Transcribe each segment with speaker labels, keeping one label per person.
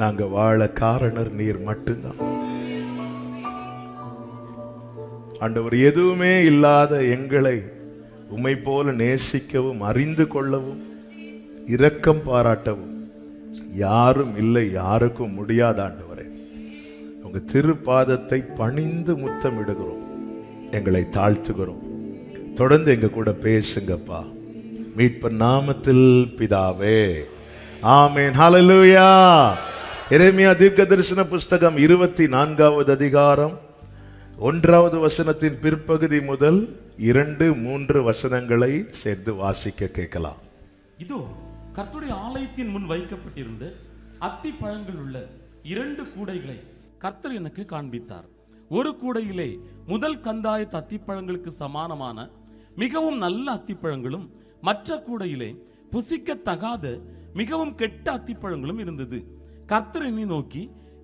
Speaker 1: நாங்க வாழ காரணர் நீர் மட்டும்தான். ஆண்டவர், எதுவுமே இல்லாத எங்களை உம்மை போல நேசிக்கவும் அறிந்து கொள்ளவும் இரக்கம் பாராட்டவும் யாரும் இல்லை, யாருக்கும் முடியாத ஆண்டவரே. உங்க திருப்பாதத்தை பணிந்து முத்தமிடுகிறோம், எங்களை தாழ்த்துகிறோம். தொடர்ந்து எங்க கூட பேசுங்கப்பா, மீட்பர் நாமத்தில் பிதாவே, ஆமென். ஹல்லேலூயா. எரேமியா தீர்க்கதரிசன புஸ்தகம் 24வது அதிகாரம் 1வது வசனத்தின் பிற்பகுதி முதல் 2-3 வசனங்களை சேர்த்து வாசிக்க கேட்கலாம்.
Speaker 2: இதோ கர்த்தருடைய ஆலயத்தின் முன் வைக்கப்பட்டிருந்த அத்தி பழங்கள் உள்ள 2 கூடைகளை கர்த்தர் எனக்கு காண்பித்தார். ஒரு கூடையிலே முதல் கந்தாயத்து அத்திப்பழங்களுக்கு சமானமான மிகவும் நல்ல அத்திப்பழங்களும், மற்ற கூடையிலே புசிக்கத்தகாத மிகவும் கெட்ட அத்திப்பழங்களும் இருந்தது. கர்த்தர் என்னை நோக்கி,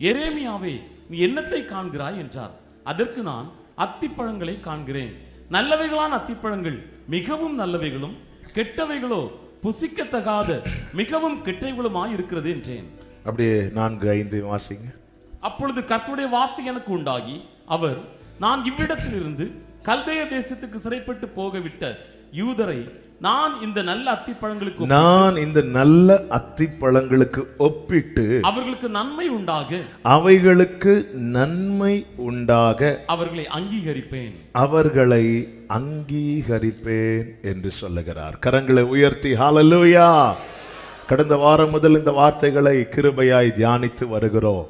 Speaker 2: எரேமியாவே, நீ என்னத்தை காண்கிறாய் என்றார். அதற்கு நான், அத்திப்பழங்களை காண்கிறேன். நல்லவைகளான அத்திப்பழங்கள் மிகவும் நல்லவைகளும், கெட்டவைகளோ புசிக்கத்தகாத மிகவும் கெட்டவைகளுமாய் இருக்கிறது என்றேன்.
Speaker 1: அப்படியே 4-5 வாசிங்க.
Speaker 2: அப்பொழுது கர்த்தருடைய வார்த்தை எனக்கு உண்டாகி, அவர், நான் இவ்விடத்திலிருந்து கல்தேய தேசத்துக்கு சிறைப்பட்டு போகவிட்ட யூதரை நான் இந்த நல்ல அத்திப்பழங்களுக்கு ஒப்பிட்டு அவர்களுக்கு நன்மை உண்டாக,
Speaker 1: அவைகளுக்கு நன்மை உண்டாக அவர்களை அங்கீகரிப்பேன் என்று சொல்லுகிறார். கரங்களை உயர்த்தி ஹல்லேலூயா. கடந்த வாரம் முதல் இந்த வார்த்தைகளை கிருபையாய் தியானித்து வருகிறோம்.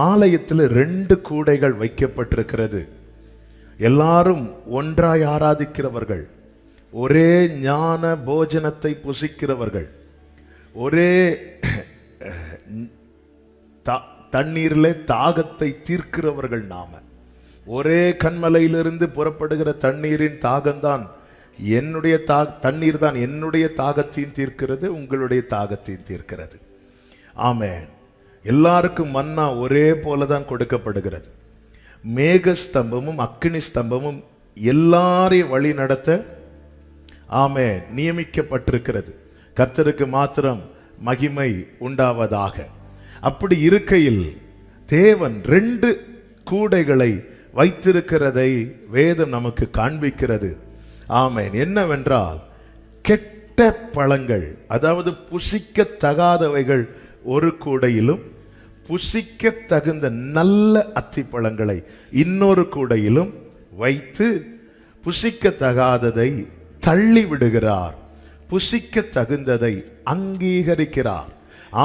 Speaker 1: ஆலயத்தில் 2 கூடைகள் வைக்கப்பட்டிருக்கிறது. எல்லாரும் ஒன்றாய் ஆராதிக்கிறவர்கள், ஒரே ஞான போஜனத்தை புசிக்கிறவர்கள், ஒரே தண்ணீரிலே தாகத்தை தீர்க்கிறவர்கள். நாம ஒரே கண்மலையிலிருந்து புறப்படுகிற தண்ணீரின் தாகம்தான் என்னுடைய தண்ணீர் தான் என்னுடைய தாகத்தையும் தீர்க்கிறது, உங்களுடைய தாகத்தையும் தீர்க்கிறது. ஆமென். எல்லாருக்கும் மன்னா ஒரே போலதான் கொடுக்கப்படுகிறது. மேக ஸ்தம்பமும் அக்கினி ஸ்தம்பமும் எல்லாரையும் வழி நடத்த ஆமென் நியமிக்கப்பட்டிருக்கிறது. கர்த்தருக்கு மாத்திரம் மகிமை உண்டாவதாக. அப்படி இருக்கையில் தேவன் 2 கூடைகளை வைத்திருக்கிறதை வேதம் நமக்கு காண்பிக்கிறது. ஆமென். என்னவென்றால், கெட்ட பழங்கள், அதாவது புசிக்கத்தகாதவைகள் ஒரு கூடையிலும், புசிக்க தகுந்த நல்ல அத்திப்பழங்களை இன்னொரு கூடையிலும் வைத்து புசிக்கத்தகாததை தள்ளி விடுகிறார், புசிக்க தகுந்ததை அங்கீகரிக்கிறார்.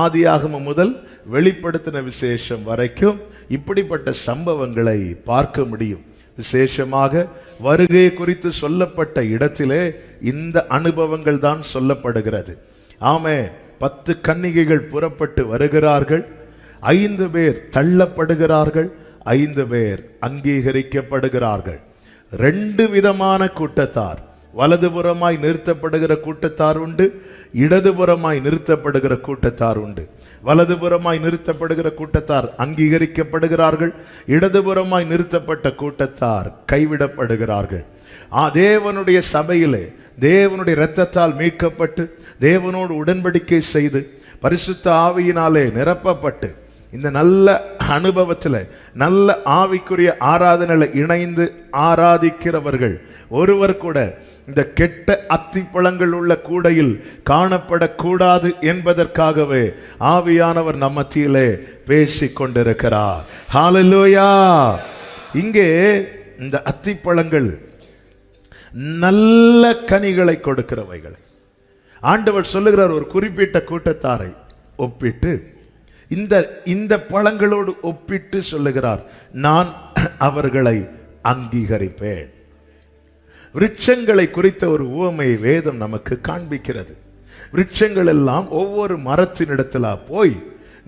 Speaker 1: ஆதியாகமம் முதல் வெளிப்படுத்தின விசேஷம் வரைக்கும் இப்படிப்பட்ட சம்பவங்களை பார்க்க முடியும். விசேஷமாக வருகை குறித்து சொல்லப்பட்ட இடத்திலே இந்த அனுபவங்கள் தான் சொல்லப்படுகிறது. ஆமென். 10 கன்னிகைகள் புறப்பட்டு வருகிறார்கள். 5 பேர் தள்ளப்படுகிறார்கள், 5 பேர் அங்கீகரிக்கப்படுகிறார்கள். 2 விதமான கூட்டத்தார். வலதுபுறமாய் நிறுத்தப்படுகிற கூட்டத்தார் உண்டு, இடதுபுறமாய் நிறுத்தப்படுகிற கூட்டத்தார் உண்டு. வலதுபுறமாய் நிறுத்தப்படுகிற கூட்டத்தார் அங்கீகரிக்கப்படுகிறார்கள், இடதுபுறமாய் நிறுத்தப்பட்ட கூட்டத்தார் கைவிடப்படுகிறார்கள். தேவனுடைய சபையிலே தேவனுடைய இரத்தத்தால் மீட்கப்பட்டு தேவனோடு உடன்படிக்கை செய்து பரிசுத்த ஆவியினாலே நிரப்பப்பட்டு இந்த நல்ல அனுபவத்தில் நல்ல ஆவிக்குரிய ஆராதனையில இணைந்து ஆராதிக்கிறவர்கள் ஒருவர் கூட இந்த கெட்ட அத்திப்பழங்கள் உள்ள கூடையில் காணப்படக்கூடாது என்பதற்காகவே ஆவியானவர் நம்ம மத்தியிலே பேசிக் கொண்டிருக்கிறார். ஹல்லேலூயா. இங்கே இந்த அத்திப்பழங்கள் நல்ல கனிகளை கொடுக்கிறவைகள். ஆண்டவர் சொல்லுகிறார், ஒரு குறிப்பிட்ட கூட்டத்தாரை ஒப்பிட்டு இந்த பழங்களோடு ஒப்பிட்டு சொல்லுகிறார், நான் அவர்களை அங்கீகரிப்பேன். விருட்சங்களை குறித்த ஒரு உவமையை வேதம் நமக்கு காண்பிக்கிறது. விருட்சங்கள் எல்லாம் ஒவ்வொரு மரத்தினிடத்துல போய்,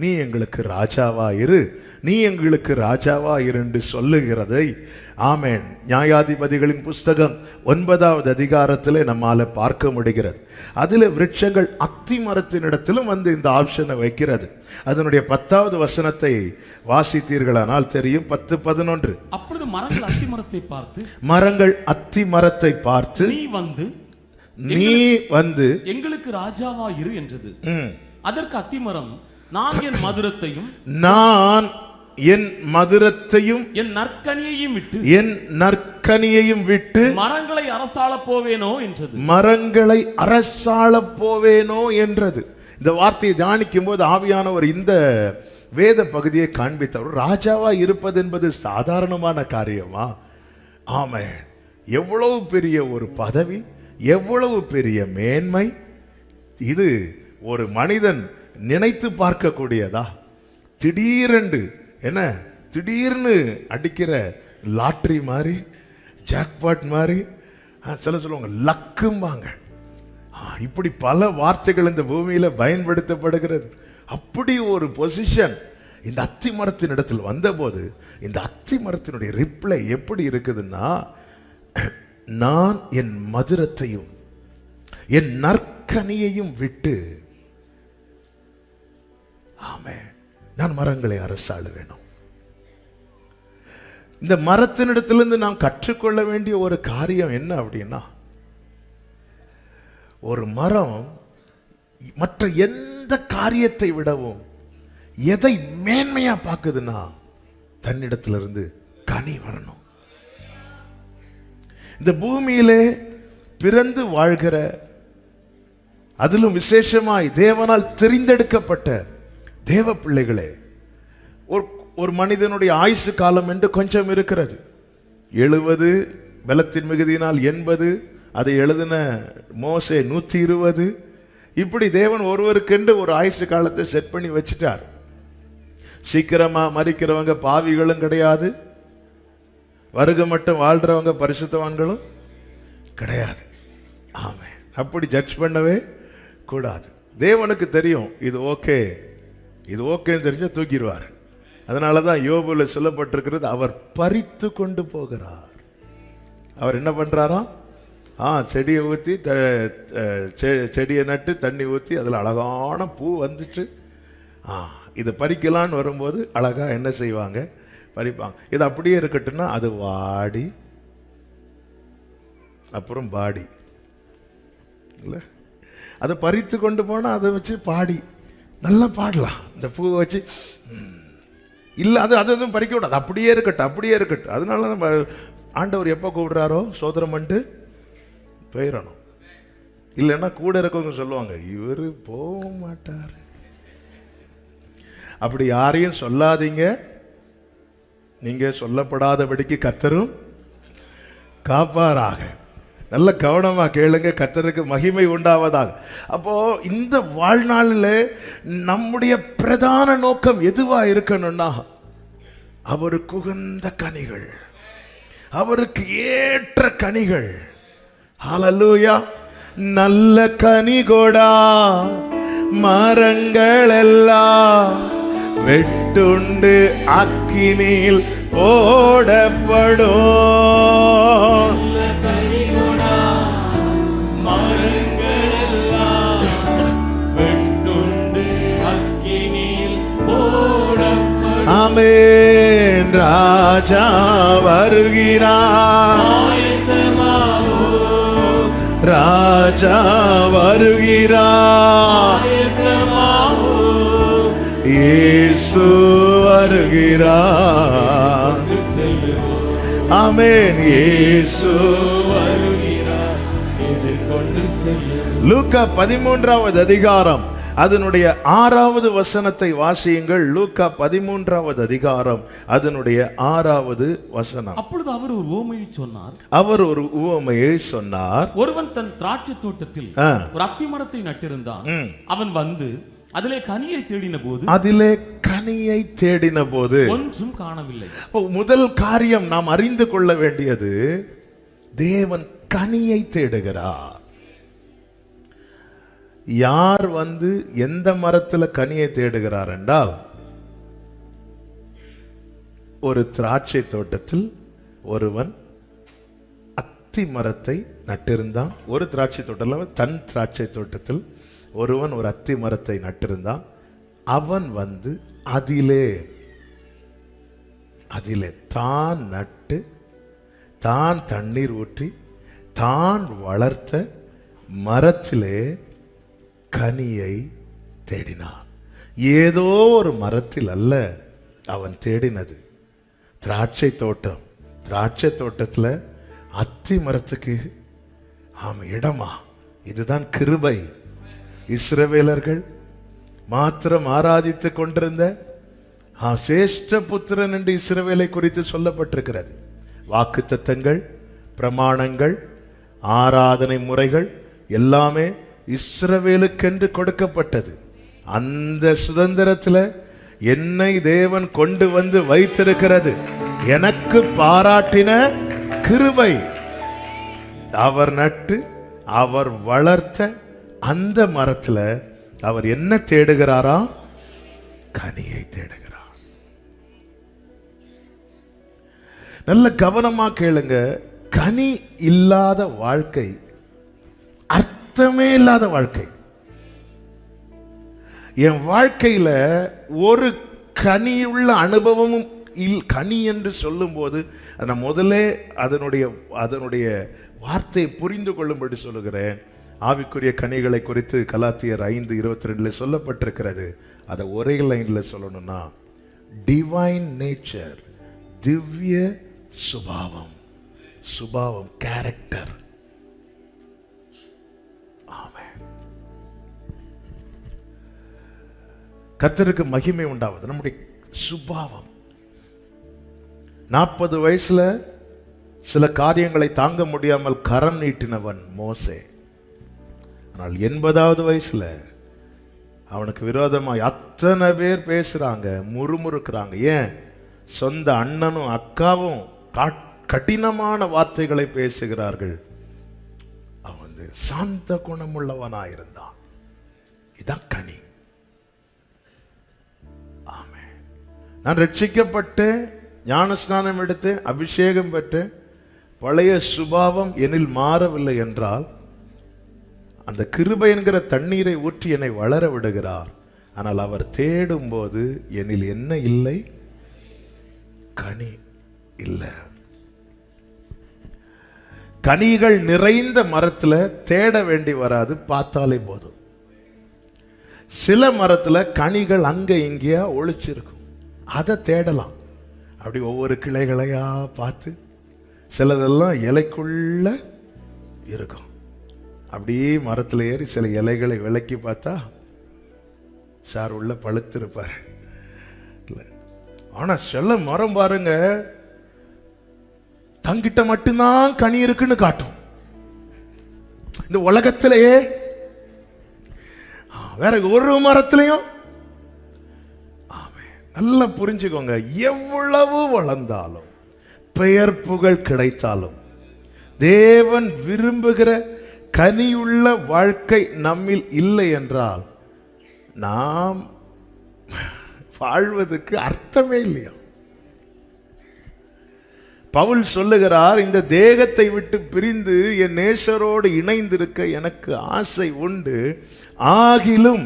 Speaker 1: நீ எங்களுக்கு ராஜாவாயிரு, நீ எங்களுக்கு ராஜாவாயிரு என்று சொல்லுகிறதை ஆமென் நியாயாதிபதிகளின் புஸ்தகம் 9வது அதிகாரத்திலே நம்மால பார்க்க முடிகிறது. அதில் விருட்சங்கள் அத்தி மரத்தினிடத்திலும் வந்து இந்த ஆப்ஷனை வைக்கிறது. அதனுடைய 10வது வசனத்தை வாசித்தீர்களானால் தெரியும். 10-11.
Speaker 2: அப்பொழுது மரங்கள் அத்தி மரத்தை பார்த்து
Speaker 1: நீ வந்து
Speaker 2: எங்களுக்கு ராஜாவா இரு என்றது. அதற்கு அத்திமரம், நான் என் மதுரத்தையும்
Speaker 1: நான் என் மதுரத்தையும்
Speaker 2: என் நற்கனியையும் விட்டு
Speaker 1: என் நற்கனியையும் விட்டு
Speaker 2: மரங்களை அரசாள போவேனோ என்றது.
Speaker 1: மரங்களை அரசாள போவேனோ என்றது. இந்த வார்த்தையை தியானிக்கும் போது ஆவியானவர் இந்த வேத பகுதியை காண்பித்தவர். ராஜாவா இருப்பது என்பது சாதாரணமான காரியமா? ஆமென். எவ்வளவு பெரிய ஒரு பதவி, எவ்வளவு பெரிய மேன்மை! இது ஒரு மனிதன் நினைத்து பார்க்கக்கூடியதா? திடீரென்று என்ன, திடீர்னு அடிக்கிற லாட்ரி மாதிரி, ஜாக்பாட் மாதிரி, சில சொல்லுவாங்க லக்கும்பாங்க. இப்படி பல வார்த்தைகள் இந்த பூமியில பயன்படுத்தப்படுகிறது. அப்படி ஒரு பொசிஷன் இந்த அத்தி மரத்தின் இடத்தில் வந்தபோது இந்த அத்தி மரத்தினுடைய ரிப்ளை எப்படி இருக்குதுன்னா, நான் என் மதுரத்தையும் என் நற்கனியையும் விட்டு, ஆமென், நான் மரங்களை அரசாள வேணும். இந்த மரத்தினிடத்திலிருந்து நாம் கற்றுக்கொள்ள வேண்டிய ஒரு காரியம் என்ன அப்படின்னா, ஒரு மரம் மற்ற எந்த காரியத்தை விடவும் எதை மேன்மையா பார்க்குதுன்னா, தன்னிடத்திலிருந்து கனி வரணும். இந்த பூமியிலே பிறந்து வாழ்கிற, அதிலும் விசேஷமாய் தேவனால் தெரிந்தெடுக்கப்பட்ட தேவ பிள்ளைகளே, ஒரு மனிதனுடைய ஆயுசு காலம் என்று கொஞ்சம் இருக்கிறது. 70, பலத்தின் மிகுதியினால் 80, அதை எழுதின மோசே 120. இப்படி தேவன் ஒருவருக்கென்று ஒரு ஆயுசு காலத்தை செட் பண்ணி வச்சிட்டார். சீக்கிரமா மரிக்கிறவங்க பாவிகளும் கிடையாது, வருக மட்டும் வாழ்றவங்க பரிசுத்தவான்களும் கிடையாது. ஆமென். அப்படி ஜட்ஜ் பண்ணவே கூடாது. தேவனுக்கு தெரியும் இது ஓகே, இது ஓகேன்னு தெரிஞ்ச தூக்கிடுவார். அதனாலதான் யோபுல சொல்லப்பட்டிருக்கிறது, அவர் பறித்து கொண்டு போகிறார். அவர் என்ன பண்றாராம்? செடியை ஊற்றி, செடியை நட்டு தண்ணி ஊற்றி அதில் அழகான பூ வந்துச்சு. இதை பறிக்கலான்னு வரும்போது அழகா என்ன செய்வாங்க? பறிப்பாங்க. இது அப்படியே இருக்கட்டும்னா அது வாடி அப்புறம் பாடி இல்லை, அதை பறித்து கொண்டு போனால் அதை வச்சு பாடி நல்லா பாடலாம். இந்த பூவை வச்சு இல்லை, அது எதுவும் பறிக்க விடாது, அப்படியே இருக்கட்டும், அப்படியே இருக்கட்டும். அதனால நம்ம ஆண்டவர் எப்போ கூப்பிடுறாரோ சோதரம் பண்ணிட்டு போயிடணும். இல்லைன்னா கூட இருக்கவங்க சொல்லுவாங்க, இவர் போக மாட்டார். அப்படி யாரையும் சொல்லாதீங்க. நீங்க சொல்லப்படாதபடிக்கு கர்த்தரும் காப்பாராக. நல்ல கவனமா கேளுங்க. கர்த்தருக்கு மகிமை உண்டாவதாக. அப்போ இந்த வாழ்நாளில் நம்முடைய பிரதான நோக்கம் எதுவா இருக்கணும்னா, அவருக்கு உகந்த கனிகள், அவருக்கு ஏற்ற கனிகள். ஹல்லேலூயா. நல்ல கனிகொடா மரங்கள் எல்லாம் வெட்டுண்டு அக்கினியில் ஓடப்படும். ஆமென். ராஜா வருகிறார், ராஜா வருகிறார், இயேசு வருகிறார். ஆமென். இயேசு வருகிறார். லூக்கா 13வது அதிகாரம் அதனுடைய 6வது வசனத்தை வாசியுங்கள். லூக்கா 13வது அதிகாரம் அதனுடைய 6வது வசனம்.
Speaker 2: அப்பொழுது அவர் ஒரு உவமையை சொன்னார்.
Speaker 1: அவர் ஒரு உவமையை சொன்னார்.
Speaker 2: ஒருவன் தன் திராட்சை தோட்டத்தில் ஒரு அத்தி மரத்தை நட்டிருந்தான். அவன் வந்து அதிலே கனியை தேடின போது ஒன்றும் காணவில்லை.
Speaker 1: முதல் காரியம் நாம் அறிந்து கொள்ள வேண்டியது, தேவன் கனியை தேடுகிறார். யார் வந்து எந்த மரத்துல கனியை தேடுகிறார் என்றால், ஒரு திராட்சை தோட்டத்தில் ஒருவன் அத்தி மரத்தை நட்டிருந்தான். ஒரு திராட்சை தோட்டத்தில், தன் திராட்சை தோட்டத்தில் ஒருவன் ஒரு அத்தி மரத்தை நட்டிருந்தான். அவன் வந்து அதிலே தான் நட்டு, தான் தண்ணீர் ஊற்றி, தான் வளர்த்த மரத்திலே கனியை தேடினான். ஏதோ ஒரு மரத்தில் அல்ல அவன் தேடினது. திராட்சை தோட்டம். திராட்சை தோட்டத்தில் அத்தி மரத்துக்கு இடமா? இதுதான் கிருபை. இஸ்ரவேலர்கள் மாத்திரம் ஆராதித்து கொண்டிருந்த சேஷ்ட புத்திரன் என்று இஸ்ரவேலை குறித்து சொல்லப்பட்டிருக்கிறது. வாக்குத்தத்தங்கள், பிரமாணங்கள், ஆராதனை முறைகள் எல்லாமே இஸ்ரவேலுக்கென்று கொடுக்கப்பட்டது. அந்த சுதந்திரத்தில் என்னை தேவன் கொண்டு வந்து வைத்திருக்கிறது எனக்கு பாராட்டின கிருபை. அவர் நட்டு அவர் வளர்த்த அந்த மரத்துல அவர் என்ன தேடுகிறாரா? கனியை தேடுகிறார். நல்ல கவனமா கேளுங்க. கனி இல்லாத வாழ்க்கை அர்த்தமே இல்லாத வாழ்க்கை. என் வாழ்க்கையில ஒரு கனியுள்ள அனுபவமும் கனி என்று சொல்லும் போது நான் முதலே அதனுடைய வார்த்தையை புரிந்து கொள்ளும்படி சொல்லுகிறேன். ஆவிக்குரிய கனிகளை குறித்து கலாத்தியர் 5:22 சொல்லப்பட்டிருக்கிறது. அதை ஒரே லைன்ல சொல்லணும்னா டிவைன் நேச்சர், திவ்ய சுபாவம், கேரக்டர். ஆமென். கர்த்தருக்கு மகிமை உண்டாவது. நம்முடைய சுபாவம். 40 வயசுல சில காரியங்களை தாங்க முடியாமல் கரம் நீட்டினவன் மோசே. ஆனால் 80வது வயசுல அவனுக்கு விரோதமாய் அத்தனை பேர் பேசுறாங்க, முறுமுறுக்கிறாங்க. ஏன்? சொந்த அண்ணனும் அக்காவும் கடினமான வார்த்தைகளை பேசுகிறார்கள். அவன் சாந்த குணமுள்ளவனாயிருந்தான். இதான் கனி. ஆமென். நான் ரட்சிக்கப்பட்டு ஞானஸ்நானம் எடுத்து அபிஷேகம் பெற்று பழைய சுபாவம் என்னில் மாறவில்லை என்றால் அந்த கிருபை என்கிற தண்ணீரை ஊற்றி என்னை வளர விடுகிறார். ஆனால் அவர் தேடும் போது என்னில் என்ன இல்லை? கனி இல்லை. கனிகள் நிறைந்த மரத்துல தேட வேண்டி வராது, பார்த்தாலே போதும். சில மரத்துல கனிகள் அங்க இங்கேயா ஒளிச்சிருக்கும், அதை தேடலாம். அப்படி ஒவ்வொரு கிளைகளையா பார்த்து, சிலதெல்லாம் இலைக்குள்ள இருக்கும். அப்படியே மரத்தில் ஏறி சில இலைகளை விலக்கி பார்த்தா சார் உள்ள பழுத்திருப்பார். ஆனா சில மரம் பாருங்க, தங்கிட்ட மட்டும்தான் கனி இருக்குன்னு காட்டும். இந்த உலகத்திலேயே வேற ஒரு மரத்திலையும். நல்லா புரிஞ்சுக்கோங்க. எவ்வளவு வளர்ந்தாலும், பெயர் புகழ் கிடைத்தாலும், தேவன் விரும்புகிற கனியுள்ள வாழ்க்கை நம்மில் இல்லை என்றால் நாம் வாழ்வதற்கு அர்த்தமே இல்லையா? பவுல் சொல்லுகிறார், இந்த தேகத்தை விட்டு பிரிந்து என் நேசரோடு இணைந்திருக்க எனக்கு ஆசை உண்டு, ஆகிலும்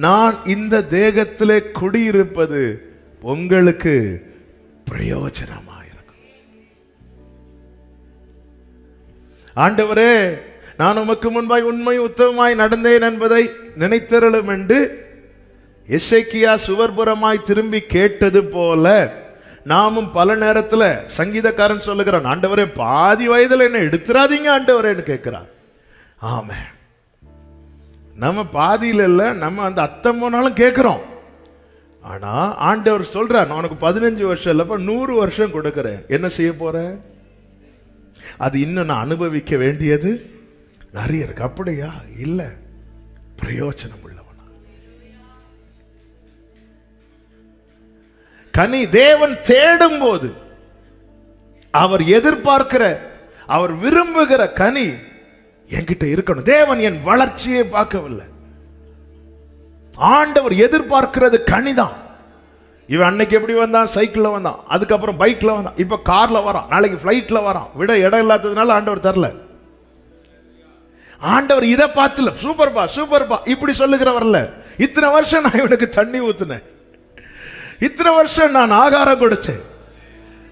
Speaker 1: நான் இந்த தேகத்திலே குடியிருப்பது உங்களுக்கு பிரயோஜனமாயிருக்கும். ஆண்டவரே, நான் உமக்கு முன்பாய் உண்மை உத்தமமாய் நடந்தேன் என்பதை நினைத்தருளும் என்று எசேக்கியா சுவர்புறமாய் திரும்பி கேட்டது போல நாமும் பல நேரத்தில் சங்கீதக்காரன் சொல்லுகிறான், ஆண்டவரே பாதி வயதில் என்ன எடுத்துறாதீங்க ஆண்டவரேன்னு கேட்கிறார். ஆமே, நம்ம பாதியில் இல்லை, நம்ம அந்த அத்தம் போனாலும் கேட்கிறோம். ஆனா ஆண்டவர் சொல்றார், நான் உனக்கு 15 வருஷம் இல்லப்ப 100 வருஷம் கொடுக்கிறேன். என்ன செய்ய போற? அது இன்னும் நான் அனுபவிக்க வேண்டியது நிறைய இருக்கு. அப்படியா? இல்ல, பிரயோஜனம் உள்ளவனா. கனி தேவன் தேடும் போது அவர் எதிர்பார்க்கிற, அவர் விரும்புகிற கனி என்கிட்ட இருக்கணும். தேவன் என் வளர்ச்சியை பார்க்கவில்லை, ஆண்டவர் எதிர்பார்க்கிறது கனிதான். இவன் அன்னைக்கு எப்படி வந்தான்? சைக்கிள்ல வந்தான், அதுக்கப்புறம் பைக்ல வந்தான், இப்ப கார்ல வரான், நாளைக்கு பிளைட்ல வரான். விட இடம் இல்லாததுனால ஆண்டவர் தரல. ஆண்டவர் இதை பார்த்துல சூப்பர்பா சூப்பர்பா இப்படி சொல்லுகிறவர்ல. இத்தனை வருஷம் நான் இவனுக்கு தண்ணி ஊத்துனேன், இத்தனை வருஷம் நான் ஆகாரம் கொடுத்தேன்,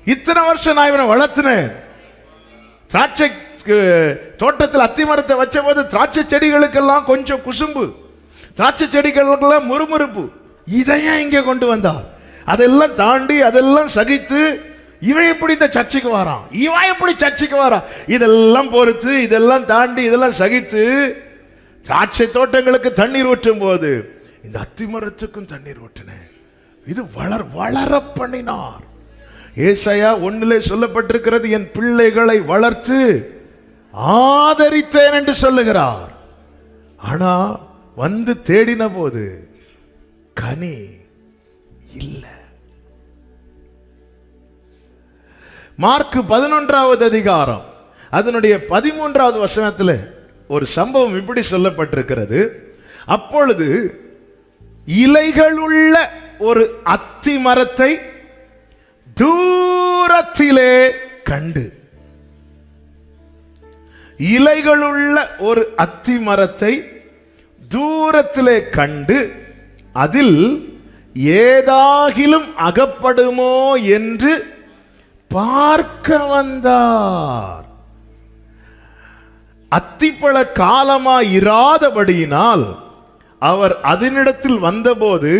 Speaker 1: இத்தனை வருஷம் நான் இவனை வளர்த்தினேன். திராட்சை தோட்டத்தில் அத்தி மரத்தை வச்ச போது திராட்சை செடிகளுக்கெல்லாம் கொஞ்சம் குசும்பு, திராட்சை செடிகளுக்கெல்லாம் முறுமுறுப்பு. இதையும் இங்க கொண்டு வந்தார். அதெல்லாம் தாண்டி அதெல்லாம் சகித்து இவன் எப்படி இந்த சர்ச்சைக்கு வரான், இவன் எப்படி சர்ச்சைக்கு வரான், இதெல்லாம் பொறுத்து இதெல்லாம் தாண்டி இதெல்லாம் சகித்து திராட்சை தோட்டங்களுக்கு தண்ணீர் ஊற்றும் போது இந்த அத்திமரத்துக்கும் தண்ணீர் ஊற்றினேன். இது வளர பண்ணினார். ஏசாயா 1 சொல்லப்பட்டிருக்கிறது, என் பிள்ளைகளை வளர்த்து ஆதரித்தேன் என்று சொல்லுகிறார். ஆனா வந்து தேடின போது கனி இல்லை. மார்க் 11வது அதிகாரம் அதனுடைய 13வது வசனத்தில் ஒரு சம்பவம் இப்படி சொல்லப்பட்டிருக்கிறது. அப்பொழுது இலைகளுள்ள ஒரு அத்தி மரத்தை தூரத்திலே கண்டு, இலைகளுள்ள ஒரு அத்தி மரத்தை தூரத்திலே கண்டு அதில் ஏதாகிலும் அகப்படுமோ என்று பார்க்க வந்தார். அத்திப்பழ காலமாய் இராதபடியினால் அவர் அதனிடத்தில் வந்தபோது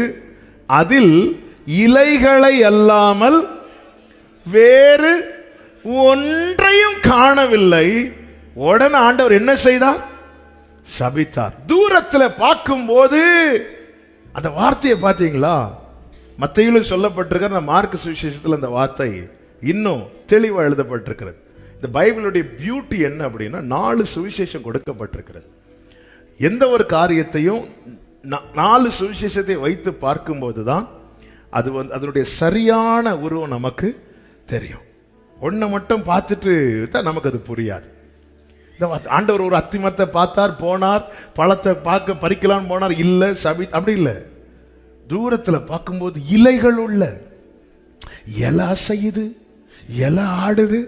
Speaker 1: அதில் இலைகளை அல்லாமல் வேறு ஒன்றையும் காணவில்லை. உடனே ஆண்டவர் என்ன செய்தார்? சபித்தார். தூரத்தில் பார்க்கும்போது அந்த வார்த்தையை பார்த்தீங்களா? மத்தேயுவில் சொல்லப்பட்டிருக்கிற மார்க் சுவிசேஷத்தில் அந்த வார்த்தை இன்னும் தெளிவாக எழுதப்பட்டிருக்கிறது. இந்த பைபிளுடைய பியூட்டி என்ன அப்படின்னா, 4 சுவிசேஷம் கொடுக்கப்பட்டிருக்கிறது. எந்த ஒரு காரியத்தையும் 4 சுவிசேஷத்தை வைத்து பார்க்கும்போது தான் அது அதனுடைய சரியான உருவம் நமக்கு தெரியும். ஒன்றை மட்டும் பார்த்துட்டு தான் நமக்கு அது புரியாது. இந்த ஆண்டவர் ஒரு அத்தி மரத்தை பார்த்தார், போனார், பழத்தை பார்க்க பறிக்கலான்னு போனார், இல்லை சபி அப்படி இல்லை. தூரத்தில் பார்க்கும்போது இலைகள் உள்ள, இலை அசையுது, இலை ஆடுது,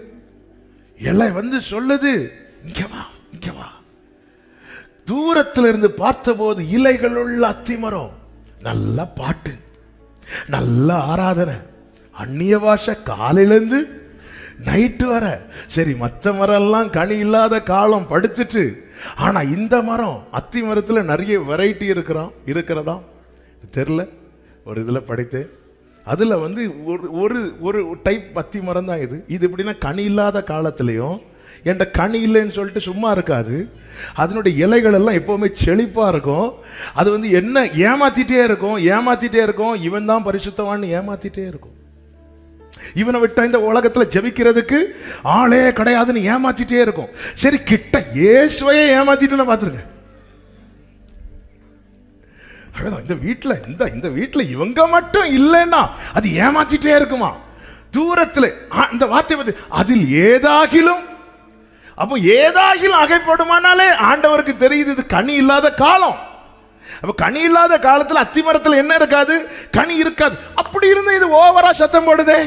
Speaker 1: இலை வந்து சொல்லுது இங்க வா இங்க வா. தூரத்தில் இருந்து பார்த்தபோது இலைகள் உள்ள அத்திமரம், நல்ல பாட்டு, நல்ல ஆராதனை, அந்நிய பாஷை காலையிலேருந்து நைட்டு வர. சரி, மற்ற மரம் எல்லாம் கனி இல்லாத காலம் படுத்துட்டு, ஆனா இந்த மரம் அத்தி மரத்தில் நிறைய வெரைட்டி இருக்கிறதா தெரியல. ஒரு இதில் படித்தேன், அதில் வந்து ஒரு ஒரு டைப் அத்தி மரம் தான் இது. இது எப்படின்னா கனி இல்லாத காலத்திலையும் என்கிட்ட கனி இல்லைன்னு சொல்லிட்டு சும்மா இருக்காது. அதனுடைய இலைகள் எல்லாம் எப்போவுமே செழிப்பாக இருக்கும். அது வந்து என்ன ஏமாத்திட்டே இருக்கும். இவன் தான் பரிசுத்தவான்னு ஏமாத்திட்டே இருக்கும். இவனை விட்டா இந்த உலகத்தில் ஜெபிக்கிறதுக்கு ஆளே கிடையாதுன்னு ஏமாத்திட்டே இருக்கும். சரி, கிட்ட இயேசுவையே ஏமாத்திட்டு பார்த்துருங்க. இந்த வீட்டில் இவங்க மட்டும் இல்லைன்னா அது ஏமாத்திட்டே இருக்குமா? தூரத்தில் இந்த வார்த்தை பத்தி அதில் ஏதாகிலும், அப்போ ஏதாகிலும் அகைப்படுமானாலே ஆண்டவருக்கு தெரியுது இது கனி இல்லாத காலம். அப்ப கனி இல்லாத காலத்தில் அத்திமரத்தில் என்ன இருக்காது? கனி இருக்காது. அப்படி இருந்து இது ஓவரா சத்தம் போடுதே.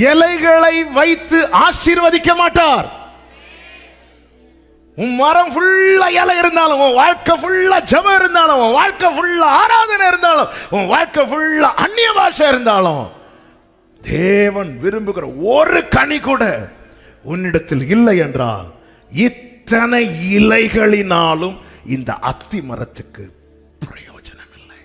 Speaker 1: இலைகளை வைத்து ஆசீர்வதிக்க மாட்டார். உன் மரம் ஃபுல்லா இலை இருந்தாலும், உன் வாழ்க்கை ஃபுல்லா ஜெபம் இருந்தாலும், உன் வாழ்க்கை ஃபுல்லா ஆராதனை இருந்தாலும், உன் வாழ்க்கை ஃபுல்லா அந்நிய பாஷை இருந்தாலும், தேவன் விரும்புகிற ஒரு கனி கூட உன்னிடத்தில் இல்லை என்றால் இத்தனை இலைகளினாலும் இந்த அத்தி மரத்துக்கு பிரயோஜனம் இல்லை.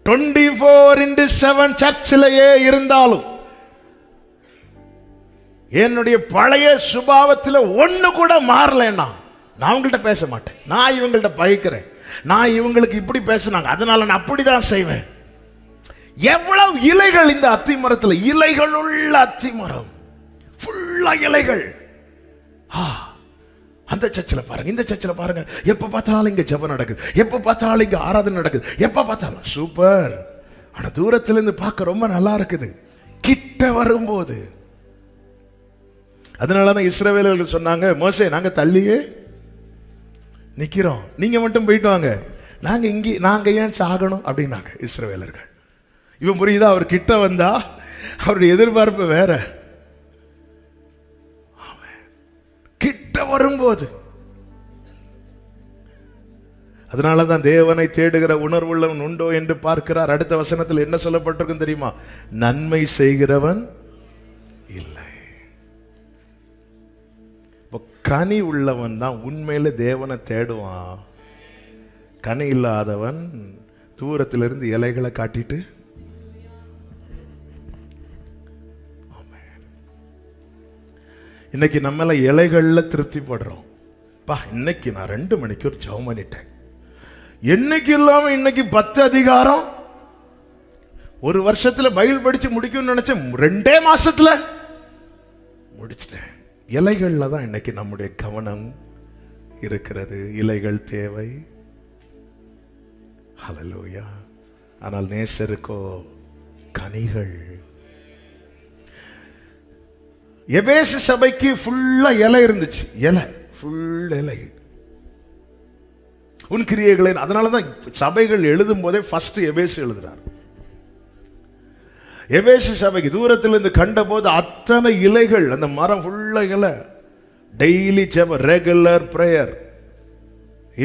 Speaker 1: (24/7) சர்ச்சிலேயே இருந்தாலும் என்னுடைய பழைய சுபாவத்தில் ஒன்று கூட மாறலைன்னா நான் அவங்கள்ட்ட பேச மாட்டேன். நான் இவங்கள்ட்ட பகைக்கிறேன், நான் இவங்களுக்கு இப்படி பேசினாங்க அதனால நான் அப்படிதான் செய்வேன். எவ்வளவு இலைகள் இந்த அத்தி மரத்தில், இலைகள் உள்ள அத்தி மரம், ஃபுல்லா இலைகள். அந்த சர்ச்சில் பாருங்க, இந்த சர்ச்சில் பாருங்க, எப்ப பார்த்தாலும் இங்க ஜெபம் நடக்குது, எப்ப பார்த்தாலும் இங்க ஆராதனை நடக்குது, எப்ப பார்த்தாலும் சூப்பர். ஆனா தூரத்துல இருந்து பார்க்க ரொம்ப நல்லா இருக்குது. கிட்ட வரும்போது, அதனாலதான் இஸ்ரவேலர்கள் சொன்னாங்க, மோசே நாங்க தள்ளியே நிக்கிறோம், நீங்க மட்டும் போயிட்டு வாங்க, நாங்க ஏன் சாகணும் அப்படின்னாங்க இஸ்ரவேலர்கள். இவன் புரியுதா? அவர் கிட்ட வந்தா அவருடைய எதிர்பார்ப்பு வேற. கிட்ட வரும்போது, அதனாலதான் தேவனை தேடுகிற உணர்வுள்ளவன் உண்டோ என்று பார்க்கிறார். அடுத்த வசனத்தில் என்ன சொல்லப்பட்டிருக்கும் தெரியுமா? நன்மை செய்கிறவன் இல்லை. இப்போ கனி உள்ளவன் தான் உண்மையில தேவனை தேடுவான். கனி இல்லாதவன் தூரத்திலிருந்து இலைகளை காட்டிட்டு இன்னைக்கு நம்மள இலைகள்ல திருப்தி படுறோம். இன்னைக்கு நான் 2 மணிக்கு ஒரு ஜெபம் பண்ணிட்டேன். என்னைக்கு இல்லாம இன்னைக்கு 10 அதிகாரம் ஒரு வருஷத்துல பைபிள் படிச்சு முடிக்கும்னு நினைச்சேன், 2 மாசத்துல முடிச்சிட்டேன். இலைகள்ல தான் இன்னைக்கு நம்முடைய கவனம் இருக்கிறது. இலைகள் தேவை. ஹல்லேலூயா. ஆனால் நேசருக்கோ கனிகள். எபேசு சபைக்கு ஃபுல்லா இலை இருந்துச்சு. இலை ஃபுல் இலை. உன் கிரியைகளை. அதனாலதான் சபைகள் எழுதும் போதே ஃபர்ஸ்ட் எபேசு எழுதுறார். எபேசு சபைக்கு தூரத்திலிருந்து கண்ட போது அத்தனை இலைகள், அந்த மரம் ஃபுல்லா இலை. டெய்லி ஜெபம், ரெகுலர் பிரேயர்.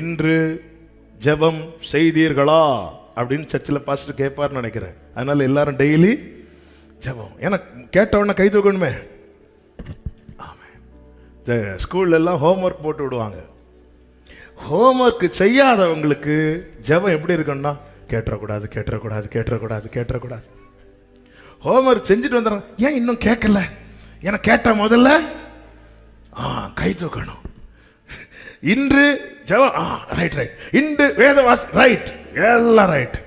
Speaker 1: இன்று ஜெபம் செய்தீர்களா அப்படின்னு சர்ச்சில் பாஸ்டர் கேட்பார்னு நினைக்கிறேன். அதனால எல்லாரும் டெய்லி ஜெபம். ஏன்னா கேட்டவொடனே கை தூக்கணுமே. ஸ்கூல்ல எல்லாம் ஹோம்ஒர்க் போட்டு விடுவாங்க. ஹோம்ஒர்க் செய்யாதவங்களுக்கு ஜெபம் எப்படி இருக்குன்னா, கேட்டக்கூடாது கேட்டக்கூடாது கேட்டக்கூடாது கேட்டக்கூடாது. ஹோம்ஒர்க் செஞ்சுட்டு வந்துடுறாங்க. ஏன் இன்னும் கேட்கல? ஏன்னா கேட்ட முதல்ல கை தூக்கணும். இன்று ஜெபம், ரைட் ரைட். இன்று வேதவாஸ், ரைட். எல்லாம் ரைட்.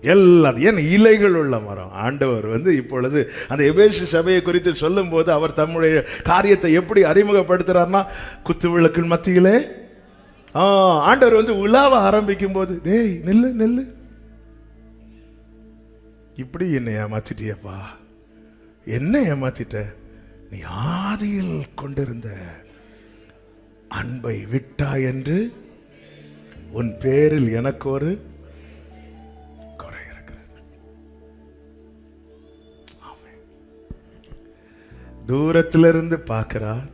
Speaker 1: எல்லாம் ஏன் இலைகள் உள்ள மரம். ஆண்டவர் இப்பொழுது அந்த எபேசு சபையை குறித்து சொல்லும் போது அவர் தம்முடைய காரியத்தை எப்படி அறிமுகப்படுத்துறார்னா, குத்து விளக்கின் மத்தியிலே ஆண்டவர் உலாவ ஆரம்பிக்கும் போது, டேய் நெல்லு நெல்லு, இப்படி என்னை ஏமாத்திட்டியப்பா. என்ன ஏமாத்திட்ட? நீ ஆதியில் கொண்டிருந்த அன்பை விட்டா என்று உன் பேரில் எனக்கு ஒரு குறை இருக்கிறது. தூரத்திலிருந்து பார்க்கிறார்,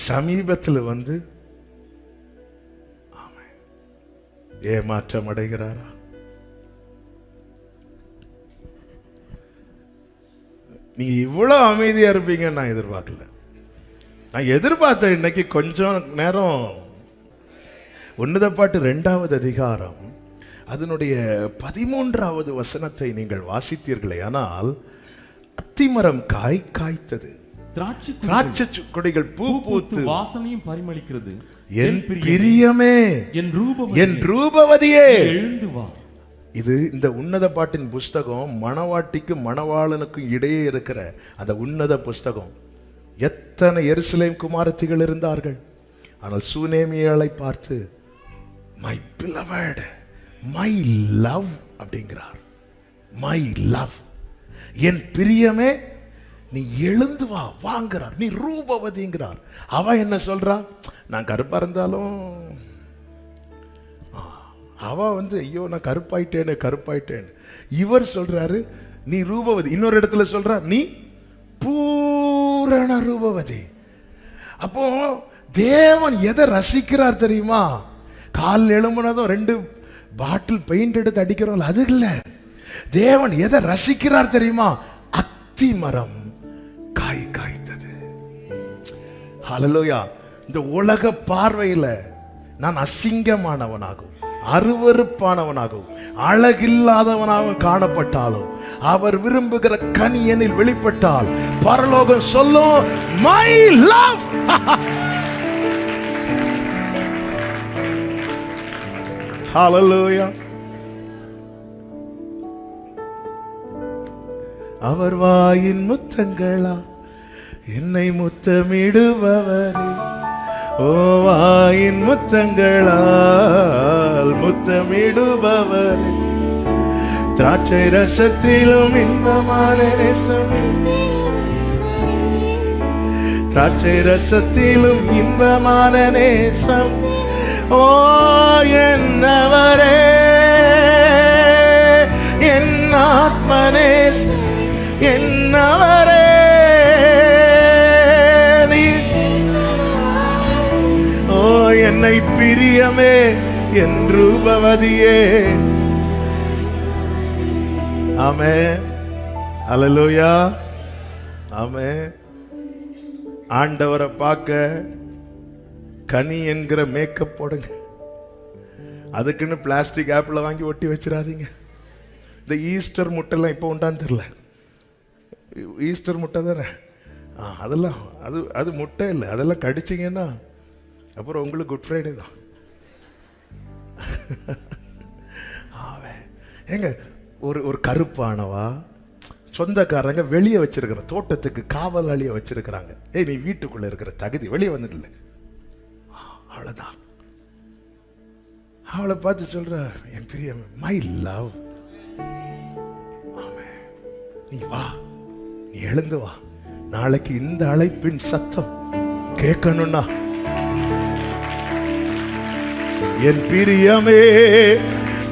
Speaker 1: சமீபத்தில் ஏமாற்றம் அடைகிறாரா? நீங்க இவ்வளவு அமைதியா இருப்பீங்க நான் எதிர்பார்க்கல. நான் எதிர்பார்த்த இன்னைக்கு கொஞ்சம் நேரம் உன்னத பாட்டு 2வது அதிகாரம் அதனுடைய 13வது வசனத்தை நீங்கள் வாசித்தீர்களே, ஆனால் அத்திமரம் காய் காய்த்தது, திராட்சை கொடிகள் பூ பூத்து
Speaker 2: வாசனையும் பரிமளிக்கிறது.
Speaker 1: என் பிரியமே, என் ரூபவதியே எழுந்து வா. இது இந்த உன்னத பாட்டின் புஸ்தகம் மணவாட்டிக்கும் மணவாளனுக்கும் இடையே இருக்கிற அந்த உன்னத புஸ்தகம். எத்தனை எருசலேம் குமாரத்திகள் இருந்தார்கள். ஆனால் சூனேமியலை பார்த்து மை beloved, மை லவ் அப்படிங்கிறார். மை லவ், என் பிரியமே நீ எழுந்து வா வாங்கிறார். நீ ரூபவதிங்கிறார். அவ என்ன சொல்றா? நான் கருப்பா இருந்தாலும் அவ ஐயோ நான் கருப்பாயிட்டேன்னு. இவர் சொல்றாரு நீ ரூபவதி. இன்னொரு இடத்துல சொல்றார் நீ பூரண ரூபவதி. அப்போ தேவன் எதை ரசிக்கிறார் தெரியுமா? கால் எழும்புனதும் 2 பாட்டில் பெயிண்ட் எடுத்து அடிக்கிறோம், அது இல்ல. தேவன் எதை ரசிக்கிறார் தெரியுமா? அத்தி மரம் காய் காய்த்தது. ஹல்லேலூயா. இந்த உலக பார்வையில நான் அசிங்கமானவனாகும், அருவருப்பானவனாகவும் அழகில்லாதவனாகவும் காணப்பட்டாலும் அவர் விரும்புகிற கனி என்னில் வெளிப்பட்டால் பரலோகம் சொல்லும் மை லவ். ஹல்லேலூயா. அவர் வாயின் முத்தங்களா என்னை முத்தமிடுபவரே, ஓ வாயின் முத்தங்களால் முத்தமிடுபவரே, திராட்சை ரசத்திலும் இன்பமான நேசம், திராட்சை ரசத்திலும் இன்பமான நேசம், ஓ என்னவரே என் ஆத்மநேசம், என்னவரே என்னை பிரியமே என் ரூபவதியே. ஆமென். ஹல்லேலூயா. ஆமென். ஆண்டவரை பார்க்க கனி என்கிற மேக்கப் போடுங்க. அதுக்குன்னு பிளாஸ்டிக் ஆப்பிள் வாங்கி ஒட்டி வச்சிடாதீங்க. இந்த ஈஸ்டர் முட்டைலாம் இப்போ உண்டான்னு தெரியல. ஈஸ்டர் முட்டை தானே, அதெல்லாம் அது முட்டை இல்லை. அதெல்லாம் கடிச்சிங்கன்னா அப்புறம் உங்களுக்கு குட் ஃப்ரைடே தான். ஏங்க ஒரு கருப்பானவா சொந்தக்காரங்க வெளியே வச்சிருக்கிற தோட்டத்துக்கு காவலாளியை வச்சிருக்கிறாங்க. ஏய், நீ வீட்டுக்குள்ள இருக்கிற தகுதி வெளியே வந்ததில்லை, அவ்வளவுதான். அவளை பார்த்து சொல்ற, என் பிரிய மை லவ், நீ வா, நீ எழுந்து வா, நாளைக்கு இந்த அழைப்பின் சத்தம் கேட்கணும்னா என் பிரியமே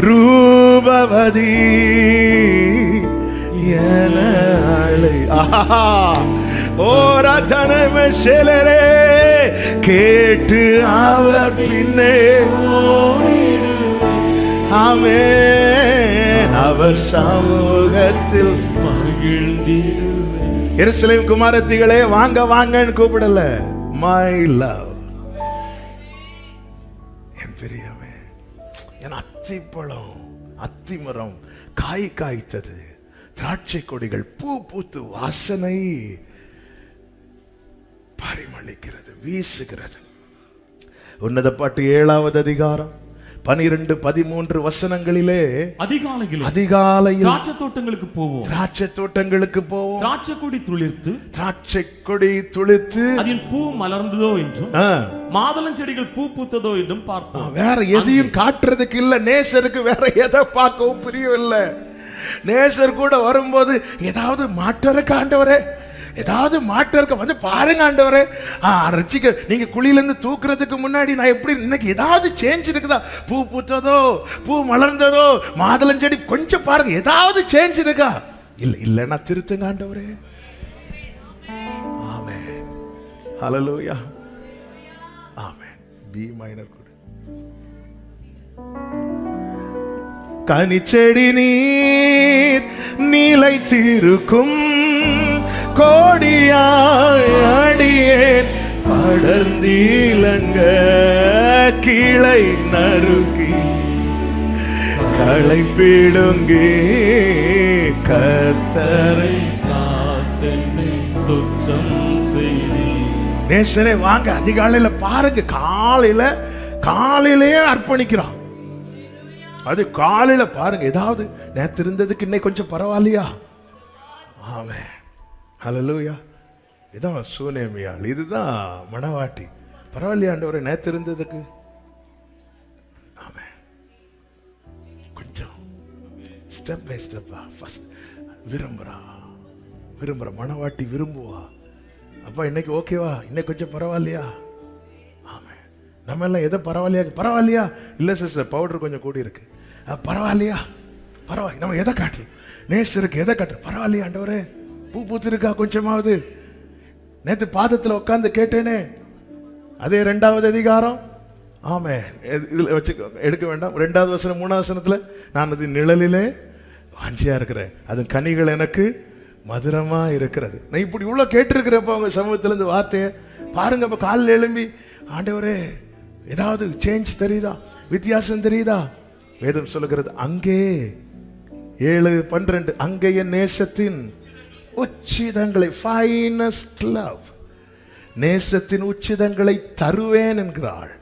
Speaker 1: ரூபவதி என அழை. ஓ ரத்தனமே செலரே கேட்டு அவர் பின்னே ஆமென், அவர் சமூகத்தில் மகிழ்ந்திடுவேன். எருசலேம் குமாரத்திகளே வாங்க வாங்கன்னு கூப்பிடல, மை லவ், என் பிரியமே. என் அத்திப்பழம், அத்திமரம் காய் காய்த்தது, திராட்சை கொடிகள் பூ பூத்து வாசனை பரிமளிக்கிறது, வீசுகிறது. உன்னத பாட்டு 7வது அதிகாரம் 12-13 வசனங்களிலே அதிகாலையில்
Speaker 2: திராட்சை தோட்டங்களுக்கு போவோம்,
Speaker 1: திராட்சை தோட்டங்களுக்கு போவோம்,
Speaker 2: திராட்சை கொடி துளிர்த்து,
Speaker 1: திராட்சை கொடி துளிர்த்து
Speaker 2: அதில் பூ மலர்ந்ததோ என்றும் மாதுளம் செடிகள் பூ பூத்ததோ என்றும் பார்ப்போம்.
Speaker 1: வேற எதையும் காட்டுறதுக்கு இல்ல. நேசருக்கு வேற எதை பார்க்கவும் புரியவில்லை. நேசர் கூட வரும்போது ஏதாவது மாற்றம் இருக்க ஆண்டவரே, ஏதாவது மாற்றம் இருக்க வந்து பாருங்க ஆண்டவரே, ரட்சிக்க நீங்க குழியிலிருந்து தூக்குறதுக்கு முன்னாடி நான் எப்படி இன்னைக்கு ஏதாவது சேஞ்ச் இருக்குதா, பூ பூத்ததோ பூ மலர்ந்ததோ மாதுளஞ்செடி கொஞ்சம் பாருங்க, ஏதாவது சேஞ்ச் இருக்கா? இல்ல இல்லைன்னா திருத்துங்க ஆண்டவரே. ஆமென், ஹல்லேலூயா, ஆமென். பி மைனர் கூட கனிச்செடி நீர் நிலைத்திருக்கும் கோடியாய் அடியேன் படர்ந்தீலங்க கிளை நறுக்கி களை பிடுங்கி கர்த்தரை
Speaker 2: சுத்தம் செய்தி.
Speaker 1: நேசரே வாங்க, அதிகாலையில பாருங்க, காலையிலேயே அர்ப்பணிக்கிறான். அது காலையில பாருங்க, ஏதாவது நேத்து இருந்ததுக்கு இன்னைக்கு கொஞ்சம் பரவாயில்லையா? ஆமென், ஹல்லேலூயா. இதான் சூனேமியாள், இதுதான் மணவாட்டி. பரவாயில்லையா ஆண்டவரே நேத்து இருந்ததுக்கு? ஆமென். கொஞ்சம் ஸ்டெப் பை ஸ்டெப்பா ஃபர்ஸ்ட் விரும்புற மணவாட்டி விரும்புவா. அப்பா இன்னைக்கு ஓகேவா, இன்னைக்கு கொஞ்சம் பரவாயில்லையா? ஆமென். நம்ம எல்லாம் எதை பரவாயில்லையா? இல்லை சிஸ்டர், பவுடர் கொஞ்சம் கூடி இருக்கு, பரவாயில்லையா? பரவாயில்ல. நம்ம எதை காட்டுறோம்? நேசருக்கு எதை காட்டுறோம்? பரவாயில்லையா ஆண்டவரே, பூ பூத்து இருக்கா கொஞ்சமாவது? நேற்று பாதத்தில் உட்காந்து கேட்டேனே, அதே 2வது அதிகாரம். ஆமென். இதில் வச்சு எடுக்க வேண்டாம். 2வது வசனம் 3வது வசனத்தில், நான் அது நிழலிலே வாஞ்சியா இருக்கிறேன், அது கனிகள் எனக்கு மதுரமா இருக்கிறது. நான் இப்படி உள்ள கேட்டிருக்கிறப்ப அவங்க சமூகத்துல இருந்து வார்த்தையை பாருங்க. அப்ப காலில் எழும்பி ஆண்டவரே ஏதாவது சேஞ்ச் தெரியுதா, வித்தியாசம் தெரியுதா? வேதம் சொல்லுகிறது, அங்கே 7:12 அங்கே என் நேசத்தின் உச்சிதங்களை, ஃபைனஸ்ட் லவ், நேசத்தின் உச்சிதங்களை தருவேன் என்கிறாள்.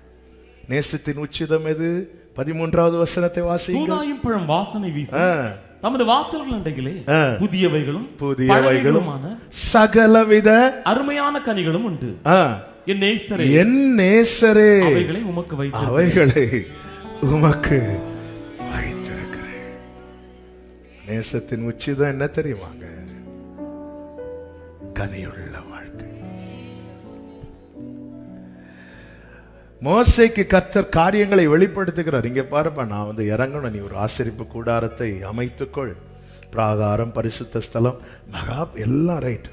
Speaker 1: நேசத்தின் உச்சிதம் எது? 13வது வசனத்தை வாசிங்க.
Speaker 2: பழம் வாசனை வீச நமது வாசல்கள் அண்டையிலே புதியவைகளும்
Speaker 1: சகலவித
Speaker 2: அருமையான கனிகளும் உண்டு. என்
Speaker 1: நேசரே
Speaker 2: அவைகளை உமக்கு
Speaker 1: வைத்திருக்கிறேன். நேசத்தின் உச்சிதம் என்ன தெரியுமாங்க? கனியுள்ள வாழ்க்கை. மோசேக்கு கர்த்தர் காரியங்களை வெளிப்படுத்துகிறார். இங்க பாருப்பா, நான் வந்து இறங்கணும், நீ ஒரு ஆசரிப்பு கூடாரத்தை அமைத்துக்கொள், பிராகாரம், பரிசுத்த ஸ்தலம், மகாப் எல்லாம் ரைட்.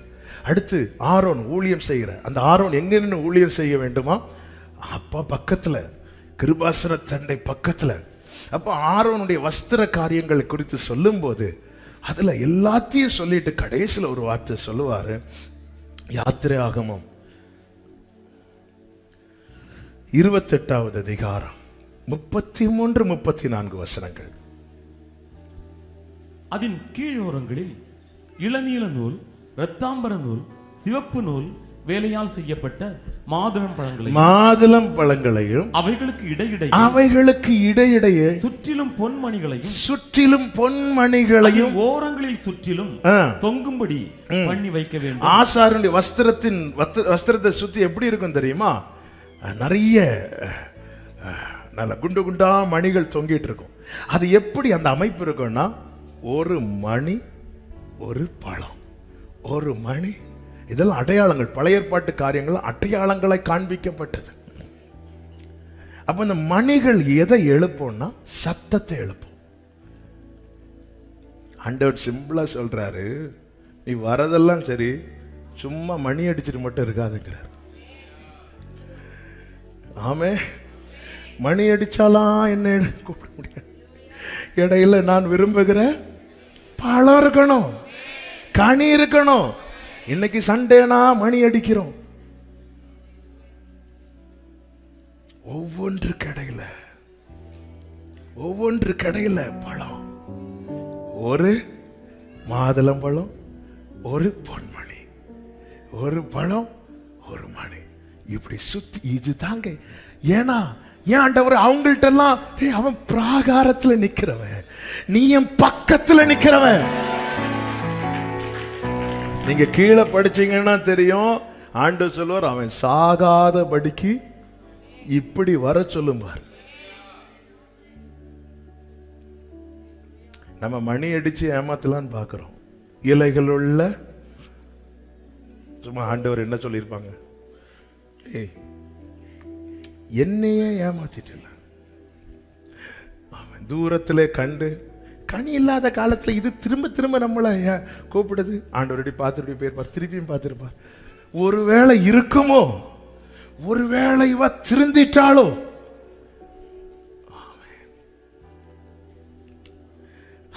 Speaker 1: அடுத்து ஆரோன் ஊழியம் செய்கிற அந்த ஆரோன் எங்க நின்று ஊழியம் செய்ய வேண்டுமா? அப்பா பக்கத்துல, கிருபாசன தண்டை பக்கத்துல. அப்ப ஆரோனுடைய வஸ்திர காரியங்களை குறித்து சொல்லும் போது அதுல எல்லாத்தையும் சொல்லிட்டு கடைசியில் ஒரு வார்த்தை சொல்லுவாரு. யாத்திரை ஆகமம் 28வது அதிகாரம் 33, 34 வசனங்கள்.
Speaker 2: அதன் கீழோரங்களில் இளநீல நூல், இரத்தாம்பர நூல், சிவப்பு நூல் வேலையால் செய்யப்பட்ட மாதுளம் பழங்களையும் அவைகளுக்கு இடையிடையே சுற்றிலும் பொன்மணிகளையும் ஓரங்களில் சுற்றிலும் தொங்கும்படி பண்ணி வைக்க வேண்டும்.
Speaker 1: ஆசாரனுடைய வஸ்திரத்தை சுத்தி எப்படி இருக்கும் தெரியுமா? நிறைய நல்ல குண்டு குண்டா மணிகள் தொங்கிட்டு இருக்கும். அது எப்படி அந்த அமைப்பு இருக்கும்னா, ஒரு மணி ஒரு பழம், ஒரு மணி, இதெல்லாம் அடையாளங்கள். பழைய ஏற்பாட்டு காரியங்கள் அடையாளங்களை காண்பிக்கப்பட்டது. அப்ப இந்த மணிகள் எதை எழுப்போம்னா சத்தத்தை எழுப்பும். ஆண்டவர் சிம்பிளா சொல்றாரு, நீ வரதெல்லாம் சரி, சும்மா மணி அடிச்சுட்டு மட்டும் இருக்காதுங்கிறார். ஆமே, மணி அடிச்சாலாம் என்ன கூப்பிட முடியாது. இடையில நான் விரும்புகிற பழம் இருக்கணும், கனி இருக்கணும். இன்னைக்கு சண்டேனா மணி அடிக்கிறோம். ஒவ்வொன்று கடையில பழம், ஒரு மாதுளம் பழம், ஒரு பொன்மணி, ஒரு பழம், ஒரு மணி, இப்படி சுத்தி. இது தாங்க. ஏன்னா ஏன் ஆண்டவர் அவங்கள்ட்ட எல்லாம், அவன் பிராகாரத்துல நிக்கிறவன், நீ என் பக்கத்துல நிக்கிறவன். நீங்க கீழே படிச்சீங்கன்னா தெரியும், ஆண்டவர் சொல்லுவார், அவன் சாகாத படிக்கு இப்படி வர சொல்லுவார். நம்ம மணி அடிச்சு ஏமாத்தலான்னு பாக்குறோம். இலைகள் உள்ள சும்மா ஆண்டவர் என்ன சொல்லியிருப்பாங்க, என்னையே ஏமாத்திட்டு தூரத்திலே கண்டு கனி இல்லாத காலத்துல இது திரும்ப திரும்ப நம்மளை கூப்பிடுது. ஆண்டவரடி பார்த்துட்டு போயிருப்பார், திருப்பியும் பார்த்துருப்பார். ஒருவேளை இருக்குமோ, ஒருவேளை இவ திருந்திட்டாளோ.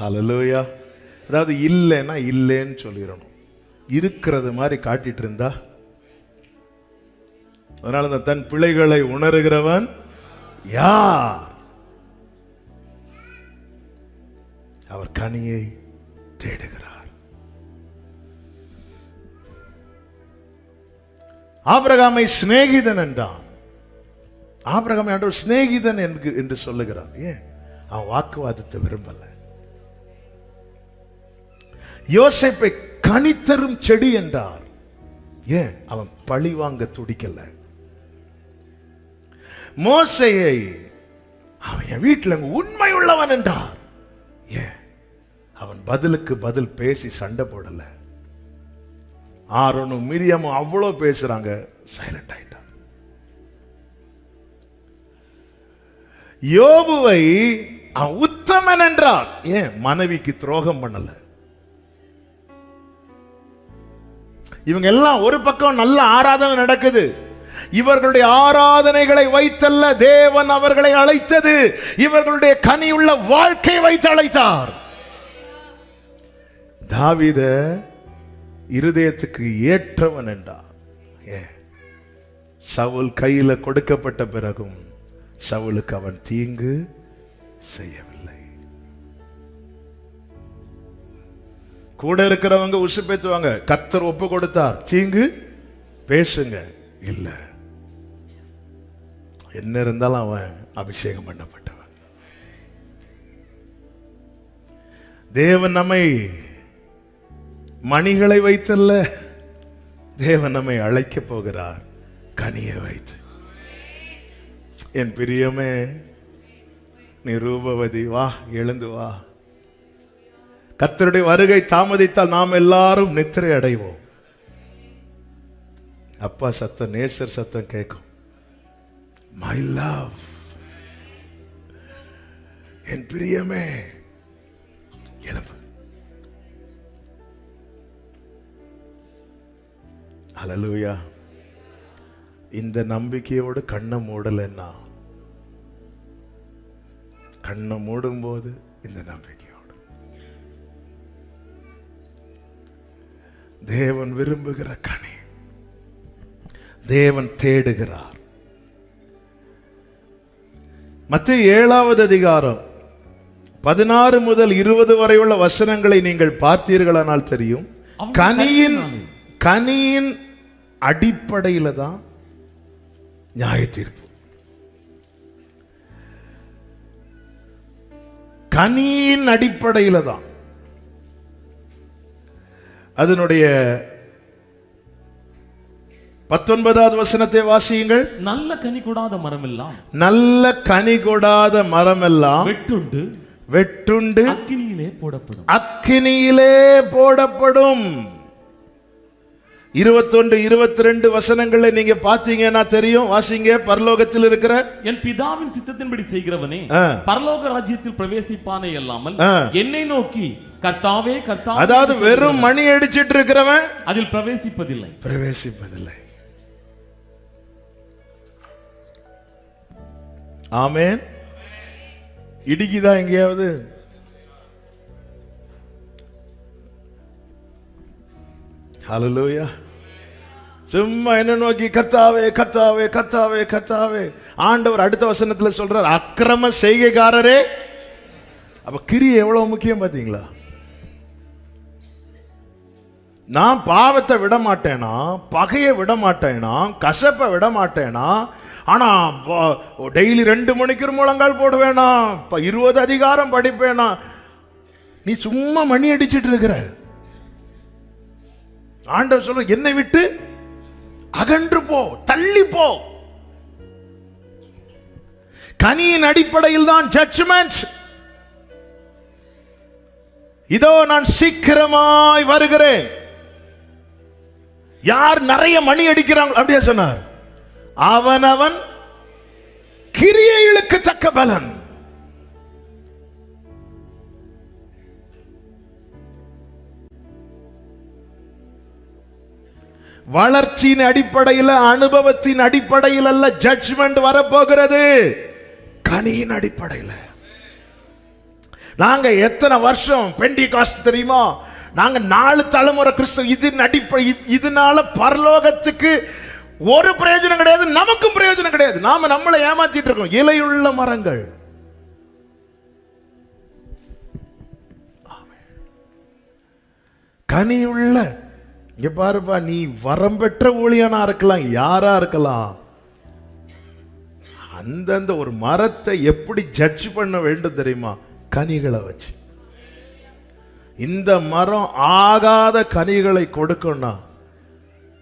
Speaker 1: ஹல்லேலூயா. அதாவது இல்லைன்னா இல்லைன்னு சொல்லிடணும். இருக்கிறது மாதிரி காட்டிட்டு இருந்தா, அதனால தன் பிழைகளை உணர்கிறவன் யார்? அவர் கனியை தேடுகிறார். ஆபிரகாமை சிநேகிதன் என்றான். ஆபிரகாமை ஆண்டவர் சிநேகிதன் என்று சொல்லுகிறார். ஏன்? அவன் வாக்குவாதத்தை விரும்பல. யோசேப்பை கனி தரும் செடி என்றார். ஏன்? அவன் பழி வாங்க துடிக்கல. மோசேயை அவன் என் வீட்டில் உண்மை உள்ளவன் என்றார். ஏன்? அவன் பதிலுக்கு பதில் பேசி சண்டை போடல. ஆரோனும் மிரியாமும் அவ்வளோ பேசுறாங்க, சைலண்ட் ஆயிட்டான். யோபுவை அவன் உத்தமன் என்றார். ஏன்? மனைவிக்கு துரோகம் பண்ணல. இவங்க எல்லாம் ஒரு பக்கம் நல்ல ஆராதனை நடக்குது. இவர்களுடைய ஆராதனைகளை வைத்தல்ல தேவன் அவர்களை அழைத்தது, இவர்களுடைய கனியுள்ள வாழ்க்கை வைத்து அழைத்தார். தாவீத இருதயத்துக்கு ஏற்றவன் என்றார். சவுல் கையில கொடுக்கப்பட்ட பிறகும் சவுலுக்கு அவன் தீங்கு செய்யவில்லை. கூட இருக்கிறவங்க உசுப்பேத்துவாங்க, கர்த்தர் ஒப்பு கொடுத்தார், தீங்கு பேசுங்க இல்ல. என்ன இருந்தாலும் அவன் அபிஷேகம் பண்ணப்பட்டவன். தேவன் நம்மை மணிகளை வைத்தல்ல, தேவன் நம்மை அழைக்க போகிறார் கனியை வைத்து. என் பிரியமே, நீ ரூபவதி, வா, எழுந்து வா. கர்த்தருடைய வருகை தாமதித்தால் நாம் எல்லாரும் நித்திரை அடைவோம். அப்பா சத்தம், நேசர் சத்தம் கேட்கும். மை லவ், என் பிரியமே எழும்பு. ஹல்லேலூயா. இந்த நம்பிக்கையோடு கண்ணை மூடலைன்னா, கண்ணை மூடும் போது இந்த நம்பிக்கையோடு தேவன் விரும்புகிற கனி, தேவன் தேடுகிறார். மத்தேயு 7வது அதிகாரம் 16 முதல் 20 வரை உள்ள வசனங்களை நீங்கள் பார்த்தீர்களானால் தெரியும். கனியின் அடிப்படையில தான் நியாய தீர்ப்பு. கனியின் அடிப்படையில தான். அதனுடைய 19வது வசனத்தை வாசியுங்கள்.
Speaker 2: நல்ல கனி கொடாத மரமெல்லாம்,
Speaker 1: நல்ல கனி கொடாத மரமெல்லாம் வெட்டுண்டு அக்கினியிலே போடப்படும். 21, 22 வசனங்களை நீங்க பாத்தீங்கன்னா தெரியும். வாசிங்க. பரலோகத்தில் இருக்கிற
Speaker 2: என் பிதாவின் சித்தத்தின்படி செய்கிறவனே பரலோக ராஜ்யத்தில் பிரவேசிப்பானே அல்லாமல் என்னை நோக்கி கர்த்தாவே கர்த்தாவே,
Speaker 1: அதாவது வெறும் மணி அடிச்சிட்டு இருக்கிறவன்
Speaker 2: அதில் பிரவேசிப்பதில்லை.
Speaker 1: ஆமென். இடிக்குதா எங்கேயாவது? ஹல்லேலூயா. சும்மா என்ன நோக்கி கர்த்தாவே கர்த்தாவே கர்த்தாவே கர்த்தாவே. ஆண்டவர் அடுத்த வசனத்துல சொல்றார், அக்கிரம செய்கைக்காரரே. அப்ப கிரியை எவ்வளவு முக்கியம் பாத்தீங்களா? நான் பாவத்தை விட மாட்டேனா, பகையை விட மாட்டேனா, கசப்பை விட மாட்டேனா, ஆனா டெய்லி 2 மணிக்கு முழங்கால் போடுவேனா, 20 அதிகாரம் படிப்பேனா? நீ சும்மா மணி அடிச்சிட்டு இருக்கிற. ஆண்டவர் சொல்ற, என்னை விட்டு அகன்று போ, தள்ளி போ. கனியின் அடிப்படையில் தான் ஜட்ஜ்மெண்ட். இதோ நான் சீக்கிரமாய் வருகிறேன். யார் நிறைய மணி அடிக்கிறாங்க அப்படியே சொன்னார், அவனவன் கிரியைகளுக்கு தக்க பலன். வளர்ச்சியின் அடிப்படையில், அனுபவத்தின் அடிப்படையில் அல்ல ஜட்ஜ்மெண்ட் வரப்போகிறது, கனியின் அடிப்படையில். நாங்க எத்தனை வருஷம் பெண்டிகாஸ்ட் தெரியுமா? நாங்க 4 தலைமுறை கிறிஸ்தவ. இதன் அடிப்படை, இதனால பரலோகத்துக்கு ஒரு பிரயோஜனம் கிடையாது, நமக்கும் பிரயோஜனம் கிடையாது. நாம நம்மளை ஏமாத்திட்டு இருக்கோம். இலையுள்ள மரங்கள். கனியுள்ள. இங்க பாருப்பா, நீ வரம் பெற்ற ஊழியனா இருக்கலாம், யாரா இருக்கலாம். அந்தந்த ஒரு மரத்தை எப்படி ஜட்ஜ் பண்ண வேண்டும் தெரியுமா? கனிகளை வச்சு. இந்த மரம் ஆகாத கனிகளை கொடுக்கும்னா,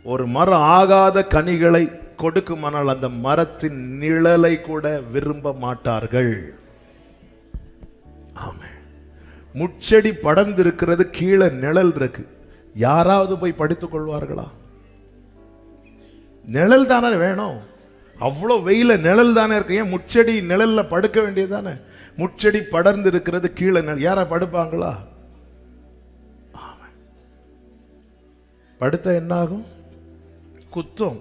Speaker 1: ஒரு மரம் ஆகாத கனிகளை கொடுக்குமானால் அந்த மரத்தின் நிழலை கூட விரும்ப மாட்டார்கள். ஆமா. முச்செடி படர்ந்து இருக்கிறது, கீழே நிழல் இருக்கு. யாராவது போய் படித்துக் கொள்வார்களா? நிழல் தானே வேணும். அவ்வளோ வெயில நிழல் தானே இருக்கு. ஏன் முச்செடி நிழல்ல படுக்க வேண்டியதானே? முச்செடி படர்ந்து இருக்கிறது, கீழே நிழல். யாரா படுப்பாங்களா? படுத்த என்ன ஆகும்? குத்தம்.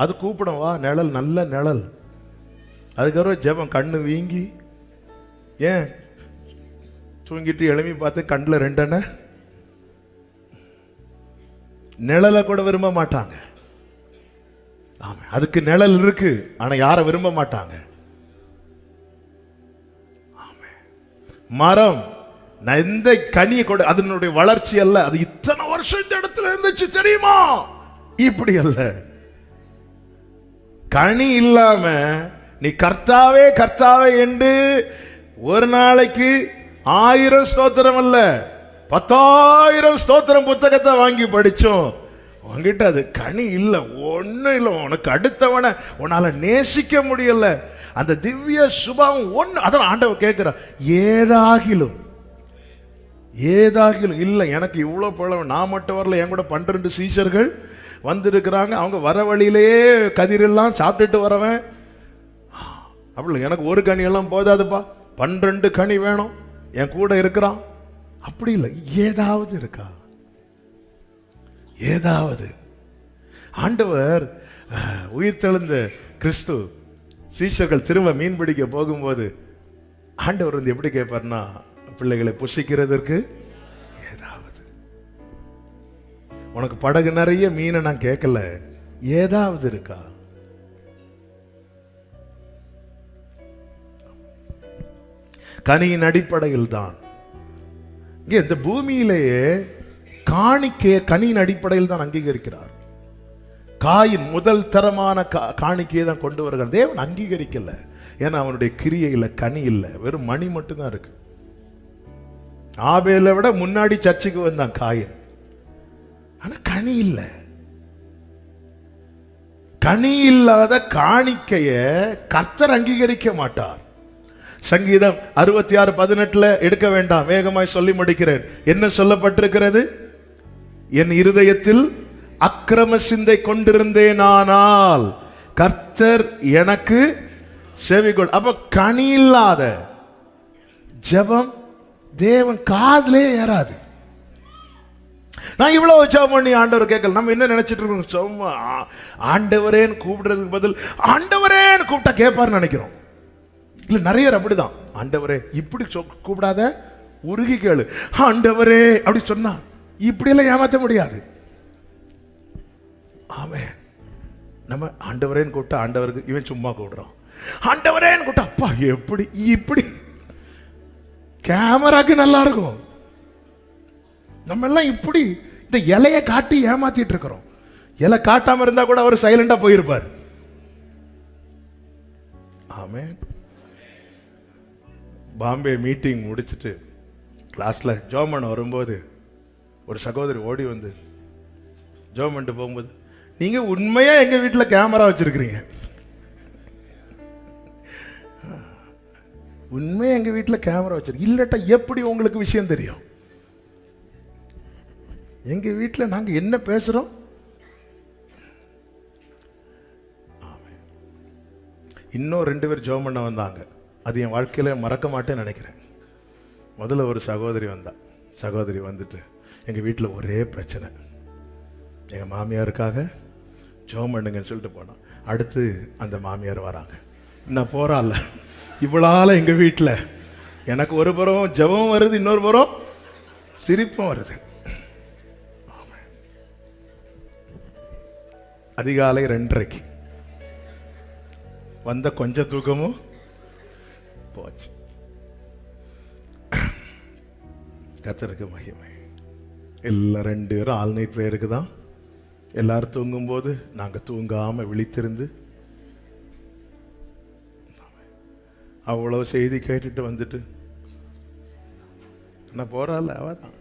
Speaker 1: அது கூப்பிடும், வா நிழல், நல்ல நிழல். அதுக்கப்புறம் ஜெபம், கண்ணு வீங்கி. ஏன் தூங்கிட்டு எழுப்பி பார்த்து கண்ணில் 2 அண்ண நிழலை கூட விரும்ப மாட்டாங்க. ஆமா, அதுக்கு நிழல் இருக்கு, ஆனா யாரை விரும்ப மாட்டாங்க. மரம் இந்த கனியை கொடு, அதனுடைய வளர்ச்சி அல்ல. அது இத்தனை வருஷம் இந்த இடத்துல இருந்துச்சு தெரியுமா? இப்படி அல்ல. கனி இல்லாம நீ கர்த்தாவே கர்த்தாவே என்று ஒரு நாளைக்கு 1000 ஸ்தோத்திரம் அல்ல, 10,000 ஸ்தோத்திரம் புத்தகத்தை வாங்கி படிச்சோம். உங்ககிட்ட அது கனி இல்லை, ஒன்னும் இல்லை. உனக்கு அடுத்தவனை உன்னால நேசிக்க முடியல. அந்த திவ்ய சுபாவம் ஒன்று. அதான் ஆண்டவர் கேட்கிறார், ஏதாகிலும் இல்லை. எனக்கு இவ்வளோ பழம், நான் மட்டும் வரல, என் கூட 12 சீஷர்கள் வந்திருக்கிறாங்க. அவங்க வர வழியிலேயே கதிரெல்லாம் சாப்பிட்டுட்டு வரவன். அப்படி எனக்கு ஒரு கனியெல்லாம் போதாதுப்பா, 12 கனி வேணும், என் கூட இருக்கிறான். அப்படி இல்லை. ஏதாவது இருக்கா? ஏதாவது. ஆண்டவர் உயிர்த்தெழுந்த கிறிஸ்து சீஷர்கள் திரும்ப மீன் பிடிக்க போகும்போது ஆண்டவர் வந்து எப்படி கேட்பார்னா, பிள்ளைகளை புசிக்கிறதற்கு ஏதாவது. உனக்கு படகு நிறைய மீனை நான் கேட்கல, ஏதாவது இருக்கா? கனியின் அடிப்படையில் தான். இங்கே இந்த பூமியிலேயே காணிக்கையை கனியின் அடிப்படையில் தான் அங்கீகரிக்கிறார். காயின் முதல் தரமான காணிக்கையை தான் கொண்டு வருகிறார். தேவன் அங்கீகரிக்கல, ஏன்னா அவனுடைய கிரியையில கனி இல்லை, வெறும் மணி மட்டும்தான் இருக்கு. ஆபேலை விட முன்னாடி சர்ச்சுக்கு வந்தான் காயின், ஆனா கனி இல்லை. கனி இல்லாத காணிக்கைய கர்த்தர் அங்கீகரிக்க மாட்டார். சங்கீதம் 66:18 எடுக்க வேண்டாம், வேகமாய் சொல்லி முடிக்கிறேன். என்ன சொல்லப்பட்டிருக்கிறது? என் இருதயத்தில் அக்கிரம சிந்தை கொண்டிருந்தேனானால் கர்த்தர் எனக்கு செவி கொடு. அப்ப கனி இல்லாத ஜெபம் தேவன் காதிலே ஏறாது. நான் இவ்வளவு ஜெபம் பண்ணி ஆண்டவர் கேட்கல. நம்ம என்ன நினைச்சிட்டு இருக்கோம்? சும்மா ஆண்டவரேன்னு கூப்பிடுறதுக்கு பதில் ஆண்டவரேன்னு கூப்பிட்டா கேட்பாருன்னு நினைக்கிறோம். இல்ல, நிறைய பேர் அப்படிதான். ஆண்டவரே இப்படி கூப்பிடாத, உருகி கேளு. ஆண்டவரே அப்படி சொன்னா இப்படியெல்லாம் ஏமாற்ற முடியாது. ஆமென். நம்ம ஆண்டவரேன்னு கூப்பிட்டா ஆண்டவருக்கு இவன் சும்மா கூப்பிடுறான். ஆண்டவரேன்னு கூப்பிட்டா அப்பா எப்படி இப்படி கேமராக்கு நல்லா இருக்கும். நம்ம எல்லாம் இப்படி இந்த இலையை காட்டி ஏமாத்திட்டு இருக்கிறோம். இலை காட்டாம இருந்தா கூட அவர் சைலண்டா போயிருப்பார். ஆமென். பாம்பே மீட்டிங் முடிச்சுட்டு கிளாஸ்ல ஜோமன் வரும்போது ஒரு சகோதரி ஓடி வந்து ஜோம் பண்ணிட்டு போகும்போது, நீங்க உண்மையா எங்க வீட்டில் கேமரா வச்சிருக்கிறீங்க? உண்மையா எங்க வீட்டில் கேமரா வச்சிருக்கீங்க? இல்லட்டா எப்படி உங்களுக்கு விஷயம் தெரியும்? எங்க வீட்டில் நாங்க என்ன பேசுறோம்? இன்னும் 2 பேர் ஜெபம் பண்ண வந்தாங்க. அது என் வாழ்க்கையில மறக்க மாட்டேன்னு நினைக்கிறேன். முதல்ல ஒரு சகோதரி வந்தா. சகோதரி வந்துட்டு, எங்க வீட்டில் ஒரே பிரச்சனை, எங்க மாமியாருக்காக ஜெபம் பண்ணுங்கன்னு சொல்லிட்டு போனோம். அடுத்து அந்த மாமியார் வராங்க. நான் போறால இவ்வளால எங்க வீட்டில் எனக்கு ஒரு புறம் ஜெபம் வருது, இன்னொரு புறம் சிரிப்பும் வருது. அதிகாலை 2:30 வந்த கொஞ்சம் தூக்கமும் போச்சு. கர்த்தருக்கு மகிமை. எல்லாம் 2 பேரும் ஆல் நைட் பிரேயருக்கு தான். எல்லாரும் தூங்கும்போது நாங்கள் தூங்காம விழித்திருந்து அவ்வளவு செய்தி கேட்டுட்டு வந்துட்டு நான் போறாள் அவதான்.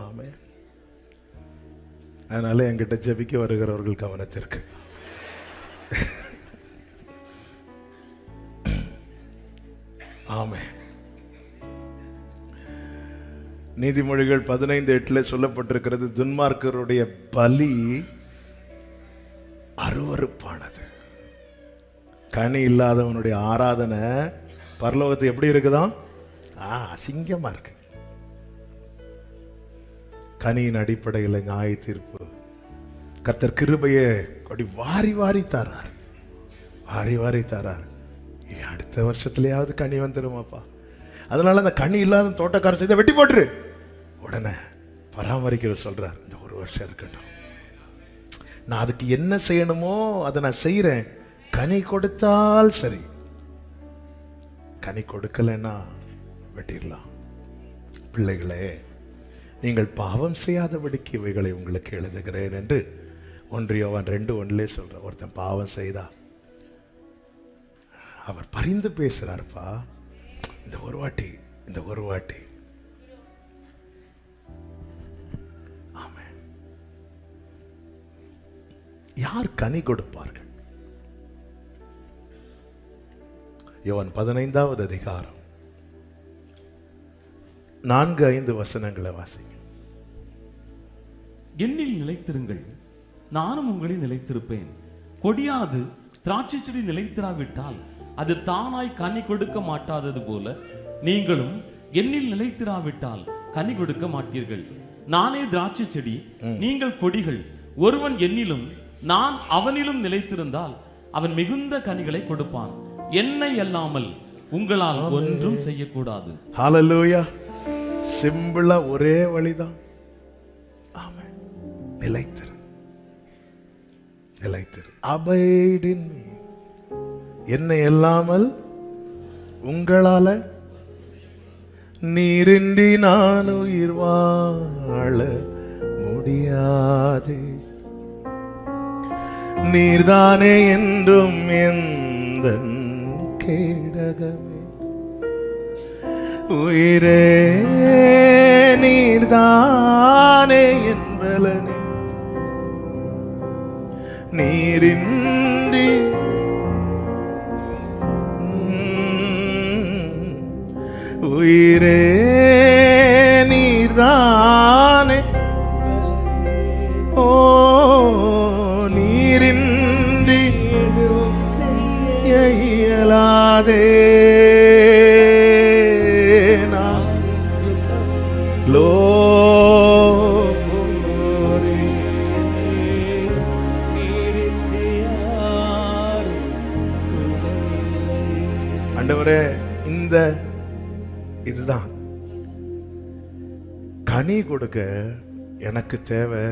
Speaker 1: ஆமே. அதனால என்கிட்ட ஜெபிக்க வருகிறவர்கள் கவனத்திற்கு. ஆமே. நீதிமொழிகள் 15:8 சொல்லப்பட்டிருக்கிறது, துன்மார்க்கருடைய பலி அருவருப்பானது. கனி இல்லாதவனுடைய ஆராதனை பரலோகத்து எப்படி இருக்குதான்? அசிங்கமா இருக்கு. கனியின் அடிப்படையில் நியாய தீர்ப்பு. கர்த்தர் கிருபையை அப்படி வாரி வாரி தரார், வாரி வாரி தரார். அடுத்த வருஷத்துலயாவது கனி வந்துருமாப்பா. அதனால அந்த கனி இல்லாத தோட்டக்காரர் செய்த வெட்டி போட்டுரு, உடனே பராமரிக்கிற சொல்றார், இந்த 1 வருஷம் இருக்கட்டும், நான் அதுக்கு என்ன செய்யணுமோ அதை நான் செய்யறேன், கனி கொடுத்தால் சரி, கனி கொடுக்கலன்னா வெட்டிடலாம். பிள்ளைகளே, நீங்கள் பாவம் செய்யாதபடிக்கு இவைகளை உங்களுக்கு எழுதுகிறேன் என்று 1 யோவான் 2:1 சொல்ற. ஒருத்தன் பாவம் செய்தா அவர் பரிந்து பேசுறாருப்பா, இந்த ஒரு வாட்டி. ஆமென். யார் கனி கொடுப்பார்கள்? யோவான் 15வது அதிகாரம் 4-5 வசனங்களை வாசிங்க.
Speaker 2: என்னில் நிலைத்திருங்கள், நானும் உங்களில் நிலைத்திருப்பேன். கொடியானது திராட்சை செடி நிலைத்திராவிட்டால் அது தானாய் கனி கொடுக்க மாட்டாதது போல நீங்களும் என்னில் நிலைத்திராவிட்டால் கனி கொடுக்க மாட்டீர்கள். நானே திராட்சை செடி, நீங்கள் கொடிகள். ஒருவன் என்னிலும் நான் அவனிலும் நிலைத்திருந்தால் அவன் மிகுந்த கனிகளை கொடுப்பான். என்னை அல்லாமல் உங்களால் ஒன்றும் செய்யக்கூடாது.
Speaker 1: ஹல்லேலூயா. சிம்பிளா ஒரே வழிதான். ஆமென். நிலைத்திரு. Abide in me. என்னை இல்லாமல் உங்களால நீரின்றி நான் உயிர் வாழ முடியாது. நீர்தானே என்றும் எந்தன் கேடகமே, உயிரே நீர்தானே என் பலனே. நீரின்றி உயிரே நீர்தானே, ஓ நீரின்றி இயலாதே. ஆண்டவரே, இந்த இதுதான் கனி கொடுக்க எனக்கு தேவை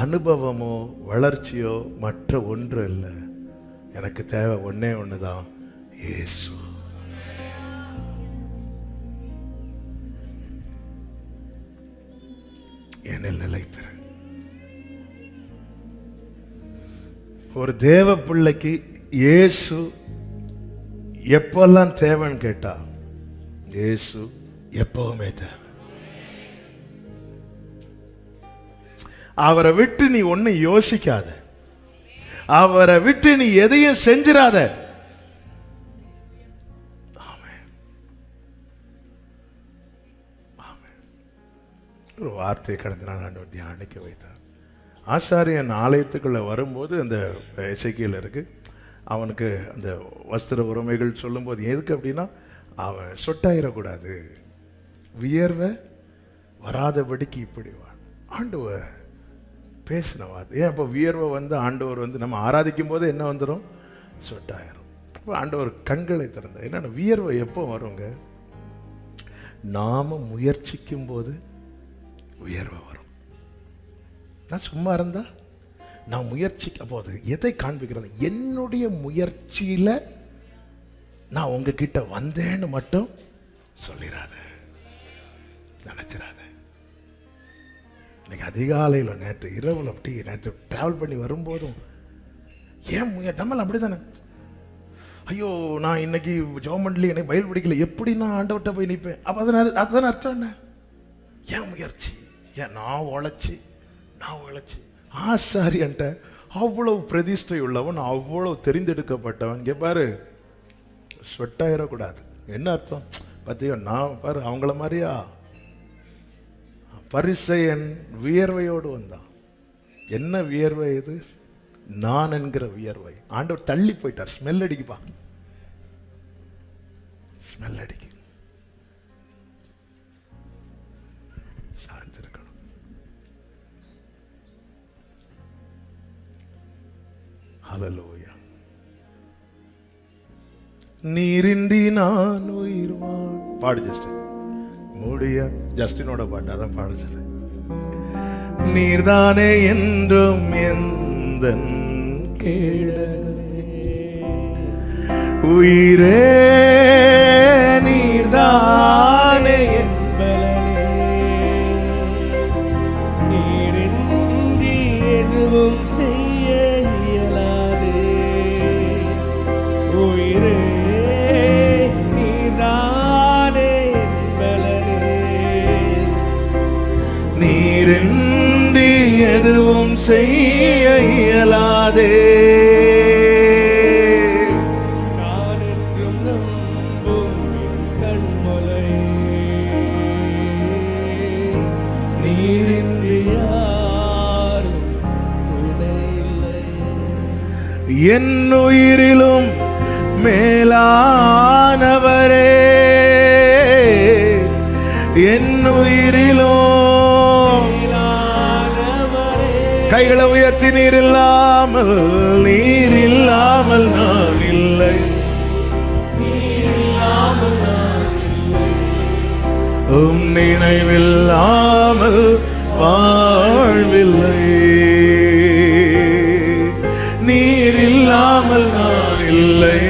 Speaker 1: அனுபவமோ வளர்ச்சியோ மற்ற ஒன்று இல்லை. எனக்கு தேவை ஒன்னே ஒண்ணுதான், இயேசு. என்னில் நிலைத்திரு. ஒரு தேவ பிள்ளைக்கு இயேசு எப்பெல்லாம் தேவைன்னு கேட்டா, இயேசு எப்பவுமே தேவை. அவரை விட்டு நீ ஒண்ணு யோசிக்காத, அவரை விட்டு நீ எதையும் செஞ்சிராத. ஒரு வார்த்தை கடந்த நாள் ஆண்டவர் தியானிக்க வைத்தார். ஆசாரியன் ஆலயத்துக்குள்ள வரும்போது அந்த எசேக்கியேல் இருக்கு, அவனுக்கு அந்த வஸ்திர உரிமைகள் சொல்லும்போது எதுக்கு அப்படின்னா, அவன் சொட்டாயிடக்கூடாது, வியர்வை வராதபடிக்கு இப்படி ஆண்டவர் பேசின வார்த்தை. ஏன் இப்போ வியர்வை வந்து ஆண்டவர் வந்து நம்ம ஆராதிக்கும் போது என்ன வந்துடும், சொட்டாயிரும். இப்போ ஆண்டவர் கண்களை திறந்த என்னென்ன வியர்வை எப்போ வருங்க, நாம முயற்சிக்கும் போது உயர்வை வரும். நான் சும்மா இருந்தா நான் முயற்சிக்க போது எதை காண்பிக்கிறது, என்னுடைய முயற்சியில நான் உங்ககிட்ட வந்தேன்னு மட்டும் சொல்லிடாத, நினைச்சிடாத. இன்னைக்கு அதிகாலையில் நேற்று இரவுல அப்படி நேற்று டிராவல் பண்ணி வரும்போதும் ஏன் நம்மள அப்படித்தானே, ஐயோ நான் இன்னைக்கு ஜோமண்ட்லி எனக்கு பயில் பிடிக்கல, எப்படி நான் ஆண்டவர்கிட்ட போய் நிற்பேன். அப்போ அதுதானே அர்த்தம் என்ன, ஏன் முயற்சி, ஏன் நான் உழைச்சி ஆசாரியன்ட்ட அவ்வளவு பிரதிஷ்டை உள்ளவன், அவ்வளவு தெரிந்தெடுக்கப்பட்டவன். இங்கே பாரு, சொட்டாயிடக்கூடாது. என்ன அர்த்தம் பார்த்தியோ, நான் பாரு அவங்கள மாதிரியா. பரிசேயன் வியர்வையோடு வந்தான். என்ன வியர்வை இது, நான் என்கிற வியர்வை. ஆண்டவர் தள்ளி போயிட்டார். ஸ்மெல் அடிக்குப்பா, ஸ்மெல் அடிக்கு. சார்ந்திருக்கணும். ஹல்லேலூயா. நீரின்றி நான் உயிர் பாடு ஜஸ்டின், முடிய ஜஸ்டினோட பாட்டு அதான் பாட சொல்ல. நீர்தானே என்றும் எந்தன் கேடகமே, உயிரே நீர்தானே என் பலனே.
Speaker 3: நீரின்றி எதுவும் செய்ய இயலாதே, உயிரே நீர்தானே என் பலனே.
Speaker 1: நீரின்றி எதுவும் செய்ய இயலாதே,
Speaker 3: நான் என்றும் நம்பும் என் கண்மலை.
Speaker 1: நீரின்றி
Speaker 3: யாரும் துணை இல்லை.
Speaker 1: என் உயிரிலும் மேலானவரே, என் உயிரிலும். கைகளை உயர்த்தி, நீர் இல்லாமல் நான் இல்லை, உம் நினைவில்லாமல் வாழ்வில்லை, நீர் இல்லாமல் நான் இல்லை.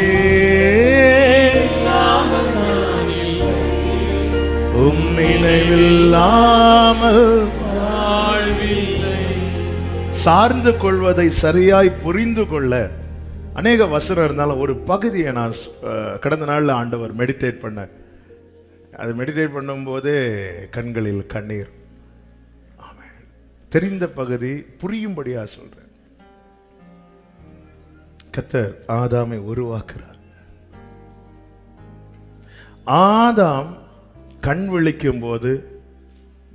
Speaker 3: வாழ்வில்லை.
Speaker 1: சார்ந்து கொள்வதை சரியாய் புரிந்து கொள்ள அநேக வசனம் இருந்தாலும் ஒரு பகுதியை நான் கடந்த நாளில் ஆண்டவர் மெடிடேட் பண்ண, அது மெடிடேட் பண்ணும்போதே கண்களில் கண்ணீர். ஆமென். தெரிந்த பகுதி புரியும்படியா சொல்றேன். கர்த்தர் ஆதாமை உருவாக்குறார். ஆதாம் கண் விழிக்கும் போது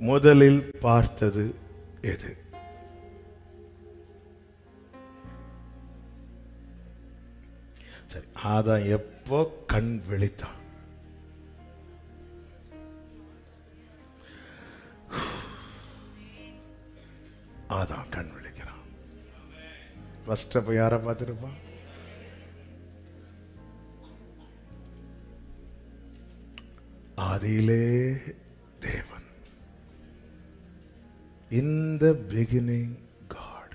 Speaker 1: முதலில் பார்த்தது எது? சரி, ஆதாம் எப்போ கண் விழித்தான்? ஆதாம் கண் விழிக்கிறான். ஃபர்ஸ்ட் அப்ப யாரை பார்த்துருப்பான்? ஆதியிலே தேவன். In the beginning God.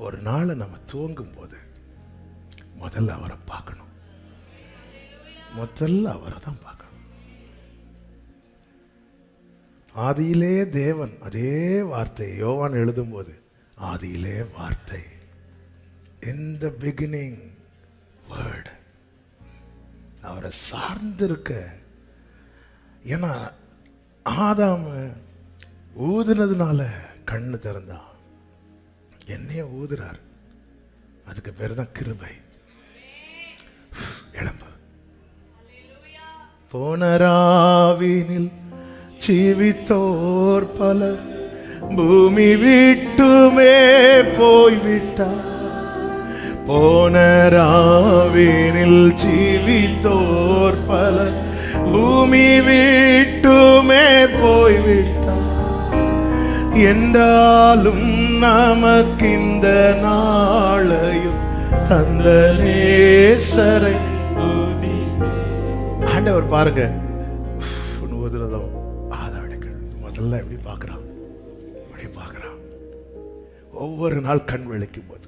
Speaker 1: ஒரு நாள் நம்ம தூங்கும் போது முதல்ல அவரை பார்க்கணும். முதல்ல அவரை தான் பார்க்கணும். ஆதியிலே தேவன், அதே வார்த்தை யோவான் எழுதும் போது ஆதியிலே வார்த்தை, in the beginning word. அவரை சார்ந்திருக்க. ஏன்னா ஆதாம் ஊதுனதுனால கண்ணு திறந்தான். என்னைய ஊதுறார், அதுக்கு பேர் தான் கிருபை. எழும்பு. போனராவினில் ஜீவித்தோர் பலர் பூமி விட்டுமே போய்விட்டார். போனராவினில் ஜீவித்தோர் பலர் பூமி விட்டுமே போய்விட்டார். என்றாலும் நமக்கிந்த நாளையும் தந்த நேசரை துதி. ஆண்டவர் பாருங்க, முதல்ல எப்படி பார்க்கிறான், எப்படி பார்க்கிறான். ஒவ்வொரு நாள் கண் விழிக்கும் போது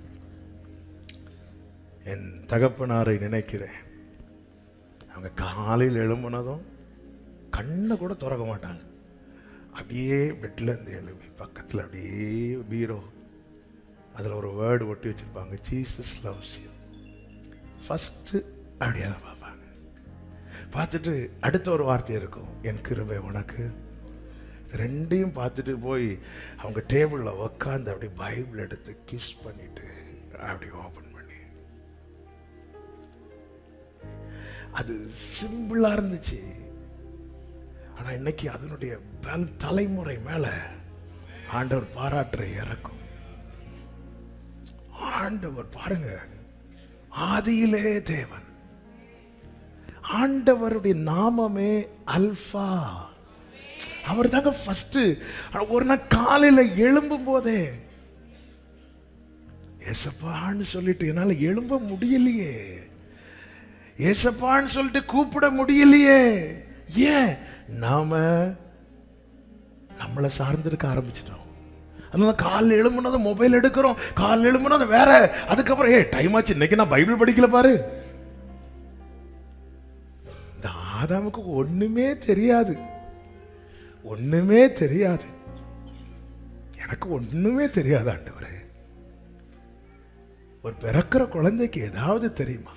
Speaker 1: என் தகப்பனாரை நினைக்கிறேன். அவங்க காலையில் எழும்புனதும் கண்ணை கூட திறக்க மாட்டாங்க. அப்படியே பெட்டில் இருந்து எழுப்பி பக்கத்தில் அப்படியே பீரோ, அதில் ஒரு வேர்டு ஒட்டி வச்சுருப்பாங்க, ஜீசஸ் லவ்ஸ் யூ. ஃபஸ்ட்டு அப்படியே தான் பார்ப்பாங்க. பார்த்துட்டு அடுத்த ஒரு வார்த்தை இருக்கும், என் கிருபை உனக்கு. ரெண்டையும் பார்த்துட்டு போய் அவங்க டேபிளில் உக்காந்து அப்படி பைபிள் எடுத்து கிஸ் பண்ணிட்டு அப்படி ஓப்பன் பண்ணி, அது சிம்பிளா இருந்துச்சு. ஆனா இன்னைக்கு அதனுடைய தலைமுறை மேல ஆண்டவர் பாராட்டுற இறக்கும். ஆண்டவர் பாருங்க, ஆதியிலே தேவன். ஆண்டவருடைய நாமமே அல்பா. அவர் தாங்க ஃபர்ஸ்ட். ஒரு நாள் காலையில எழும்பும் போதே ஏசப்பான்னு சொல்லிட்டு என்னால எழும்ப முடியலையே, ஏசப்பான்னு சொல்லிட்டு கூப்பிட முடியலையே. ஏன்? நாம நம்மளை சார்ந்திருக்க ஆரம்பிச்சிட்டோம். அதனால காலையில் எழும்புனதும் மொபைல் எடுக்கிறோம், காலையில் எழும்புனதும் வேற. அதுக்கப்புறம் டைம் ஆச்சு, இன்னைக்கு நான் பைபிள் படிக்கல பாரு. இந்த ஆதாமுக்கு ஒண்ணுமே தெரியாது, ஒண்ணுமே தெரியாது. எனக்கு ஒண்ணுமே தெரியாது ஆண்டவரே. ஒரு பிறக்கிற குழந்தைக்கு ஏதாவது தெரியுமா?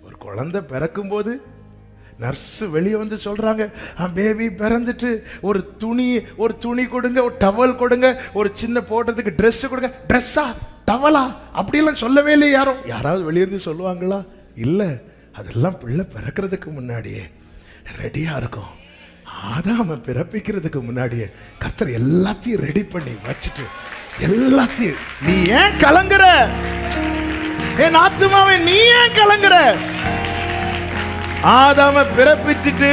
Speaker 1: ஒரு குழந்தை பிறக்கும் போது நர்ஸ் வெளியே வந்து சொல்றாங்க, பேபி பிறந்துட்டு ஒரு துணி கொடுங்க, ஒரு டவல் கொடுங்க, ஒரு சின்ன போடுறதுக்கு ட்ரெஸ் கொடுங்க. ட்ரெஸ்ஸா டவலா அப்படிலாம் சொல்லவே இல்லை. யாராவது வெளியே இருந்து சொல்லுவாங்களா? இல்லை, அதெல்லாம் பிள்ளை பிறக்கிறதுக்கு முன்னாடியே ரெடியா இருக்கும். ஆதாம பிறப்பிக்கிறதுக்கு முன்னாடியே கர்த்தர் எல்லாத்தையும் ரெடி பண்ணி வச்சுட்டு, எல்லாத்தையும். நீ ஏன் கலங்குற என் ஆத்துமாவே? நீ ஏன் கலங்குற? ஆதாம பிறப்பிச்சுட்டு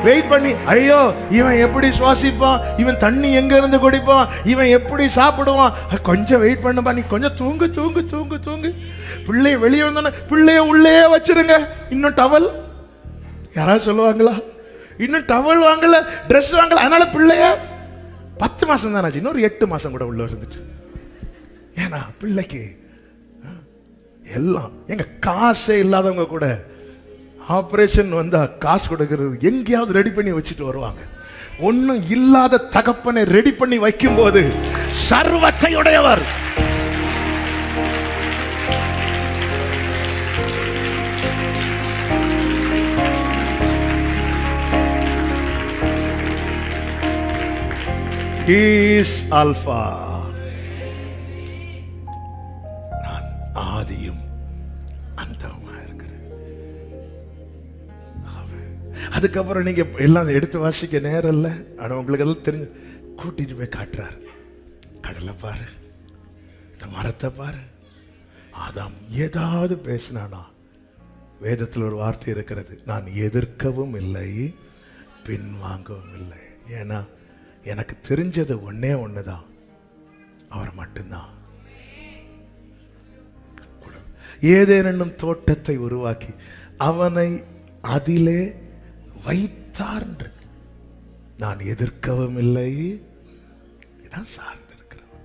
Speaker 1: வெயிட் பண்ணி, ஐயோ இவன் எப்படி சுவாசிப்பான், இவன் தண்ணி எங்க இருந்து குடிப்பான், இவன் எப்படி சாப்பிடுவான், கொஞ்சம் வெயிட் பண்ணுப்பா, நீ கொஞ்சம் தூங்கு தூங்கு தூங்கு தூங்கு. பிள்ளைய வெளியே வந்தோன்னா பிள்ளைய உள்ளே வச்சிருங்க. இன்னும் டவல் யாராவது சொல்லுவாங்களா? இன்னும் டவல் வாங்கல, ட்ரெஸ் வாங்கல. அதனால பிள்ளைய 10 மாசம் தானே, இன்னொரு 8 மாசம் கூட உள்ள இருந்துட்டு. ஏன்னா பிள்ளைக்கு எல்லாம், எங்க காசே இல்லாதவங்க கூட ஆபரேஷன் வந்தா காசு கொடுக்கிறது எங்கேயாவது ரெடி பண்ணி வச்சுட்டு வருவாங்க. ஒன்னும் இல்லாத தகப்பனை ரெடி பண்ணி வைக்கும் போது சர்வத்தை உடையவர். He is Alpha. நான் ஆதியும் அந்தமா இருக்கிறேன். அதுக்கப்புறம் நீங்க எல்லாம் எடுத்து வாசிக்க நேரம் இல்லை. ஆனா உங்களுக்கு எல்லாம் தெரிஞ்சு கூட்டிட்டு போய் காட்டுறாரு. கடலை பாரு, இந்த மரத்தை பாரு. ஆதாம் ஏதாவது பேசினானா? வேதத்தில் ஒரு வார்த்தை இருக்கிறது, நான் எதிர்க்கவும் இல்லை பின்வாங்கவும் இல்லை. ஏன்னா எனக்கு தெரிஞ்சது ஒன்னே ஒண்ணுதான், அவர் மட்டும்தான். ஏதேனும் தோட்டத்தை உருவாக்கி அவனை அதிலே வைத்தார். நான் எதிர்க்கவும் இல்லை, இதான் சார்ந்திருக்கிறார்.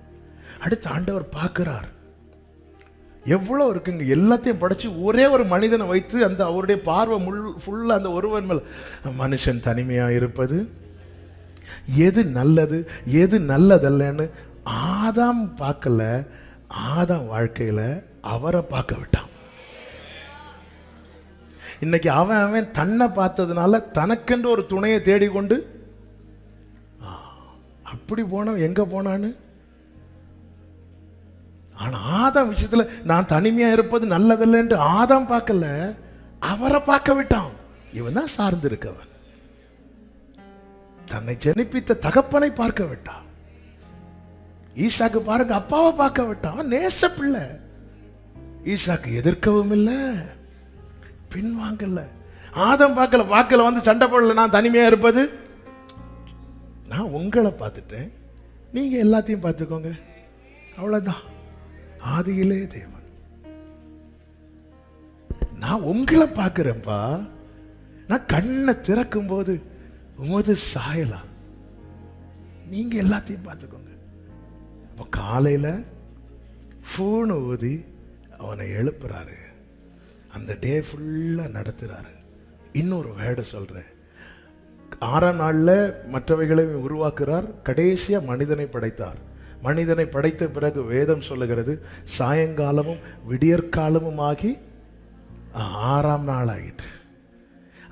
Speaker 1: அடுத்த ஆண்டவர் பார்க்கிறார், எவ்வளவு இருக்குங்க. எல்லாத்தையும் படைச்சு ஒரே ஒரு மனிதனை வைத்து அந்த அவருடைய பார்வை ஃபுல்லா அந்த ஒருவன் மேல். மனுஷன் தனிமையா இருப்பது எது நல்லது எது நல்லதல்லன்னு ஆதாம் பார்க்கல. ஆதாம் வாழ்க்கையில அவரை பார்க்க விட்டான். இன்னைக்கு அவன் தன்னை பார்த்ததுனால தனக்கென்று ஒரு துணையை தேடிக்கொண்டு அப்படி போனவன் எங்க போனான்னு. ஆனா ஆதாம் விஷயத்துல நான் தனிமையா இருப்பது நல்லதில்லைன்னு ஆதாம் பார்க்கல, அவரை பார்க்க விட்டான். இவன் தான் சார்ந்து இருக்கவன். தன்னை ஜனிப்பித்த தகப்பனை பார்க்க விட்டான். ஈசாக்கு பாருங்க, அப்பாவை பார்க்க விட்டான். அவன் நேச பிள்ளை. ஈசாக்கு எதிர்க்கவும் இல்லை பின்வாங்கல. ஆதம் பார்க்கல வந்து சண்டை போடல. நான் தனிமையா இருப்பது, நான் உங்களை பார்த்துட்டேன், நீங்க எல்லாத்தையும் பார்த்துக்கோங்க, அவ்வளவுதான். ஆதியிலே தேவன், நான் உங்களை பார்க்கிறேன்ப்பா. நான் கண்ணை திறக்கும் போது உமது சாயலா, நீங்க எல்லாத்தையும் பார்த்துக்கோங்க. அப்ப காலையில ஃபோன் ஊதி அவனை எழுப்புறாரு, அந்த டே ஃபுல்லா நடத்துறாரு. இன்னொரு வேர்டை சொல்றேன், 6ஆம் நாள்ல மற்றவைகளை உருவாக்குறார். கடைசியா மனிதனை படைத்தார். மனிதனை படைத்த பிறகு வேதம் சொல்லுகிறது சாயங்காலமும் விடியற்காலமும் ஆகி 6ஆம் நாள் ஆகிட்டு.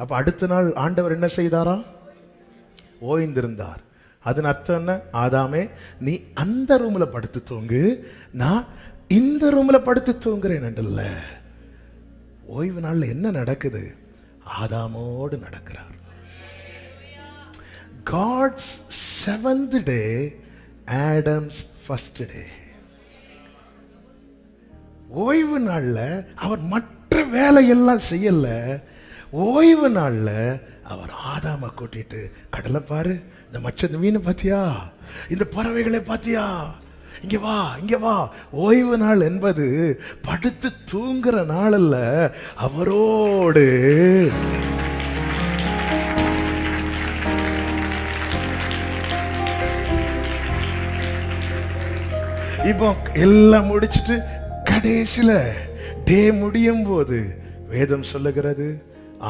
Speaker 1: அப்ப அடுத்த நாள் ஆண்டவர் என்ன செய்தாரா? ஓய்ந்திருந்தார். அதன் அர்த்தம் என்ன? ஆதாமே, நீ அந்த ரூம்ல படுத்து தூங்கு, நான் இந்த ரூம்ல படுத்து தூங்குறேன் என்றல்ல. ஓய்வு நாள்ல என்ன நடக்குது? ஆதாமோடு நடக்கிறார். God's 7th day, Adam's first day. ஓய்வு நாள்ல அவர் மற்ற வேலையெல்லாம் செய்யல. ஓய்வு நாள்ல அவர் ஆதாம கூட்டிட்டு, கடலை பாரு, இந்த மற்ற மீனை பாத்தியா, இந்த பறவைகளை பாத்தியா, இங்க வா இங்க வா. ஓய்வு நாள் என்பது படுத்து தூங்குற நாள் அல்ல, அவரோடு இப்போ எல்லாம் முடிச்சிட்டு கடைசியில டே முடியும் போது வேதம் சொல்லுகிறது,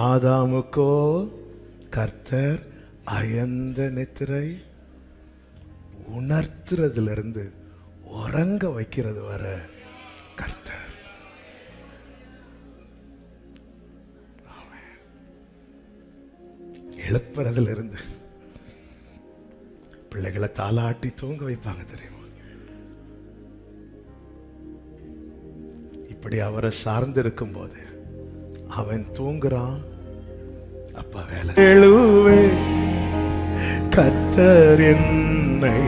Speaker 1: ஆதாமுக்கோ கர்த்தர் அயர்ந்த நித்திரை, உணர்த்துறதுல இருந்து உறங்க வைக்கிறது வர கர்த்தர். எழுப்புறதுல இருந்து பிள்ளைகளை தாளாட்டி தூங்க வைப்பாங்க தெரியுமா? இப்படி அவரை சார்ந்து இருக்கும் போது அவன் தூங்குறான். அப்ப வேலை எழுவே கர்த்தர் என்னை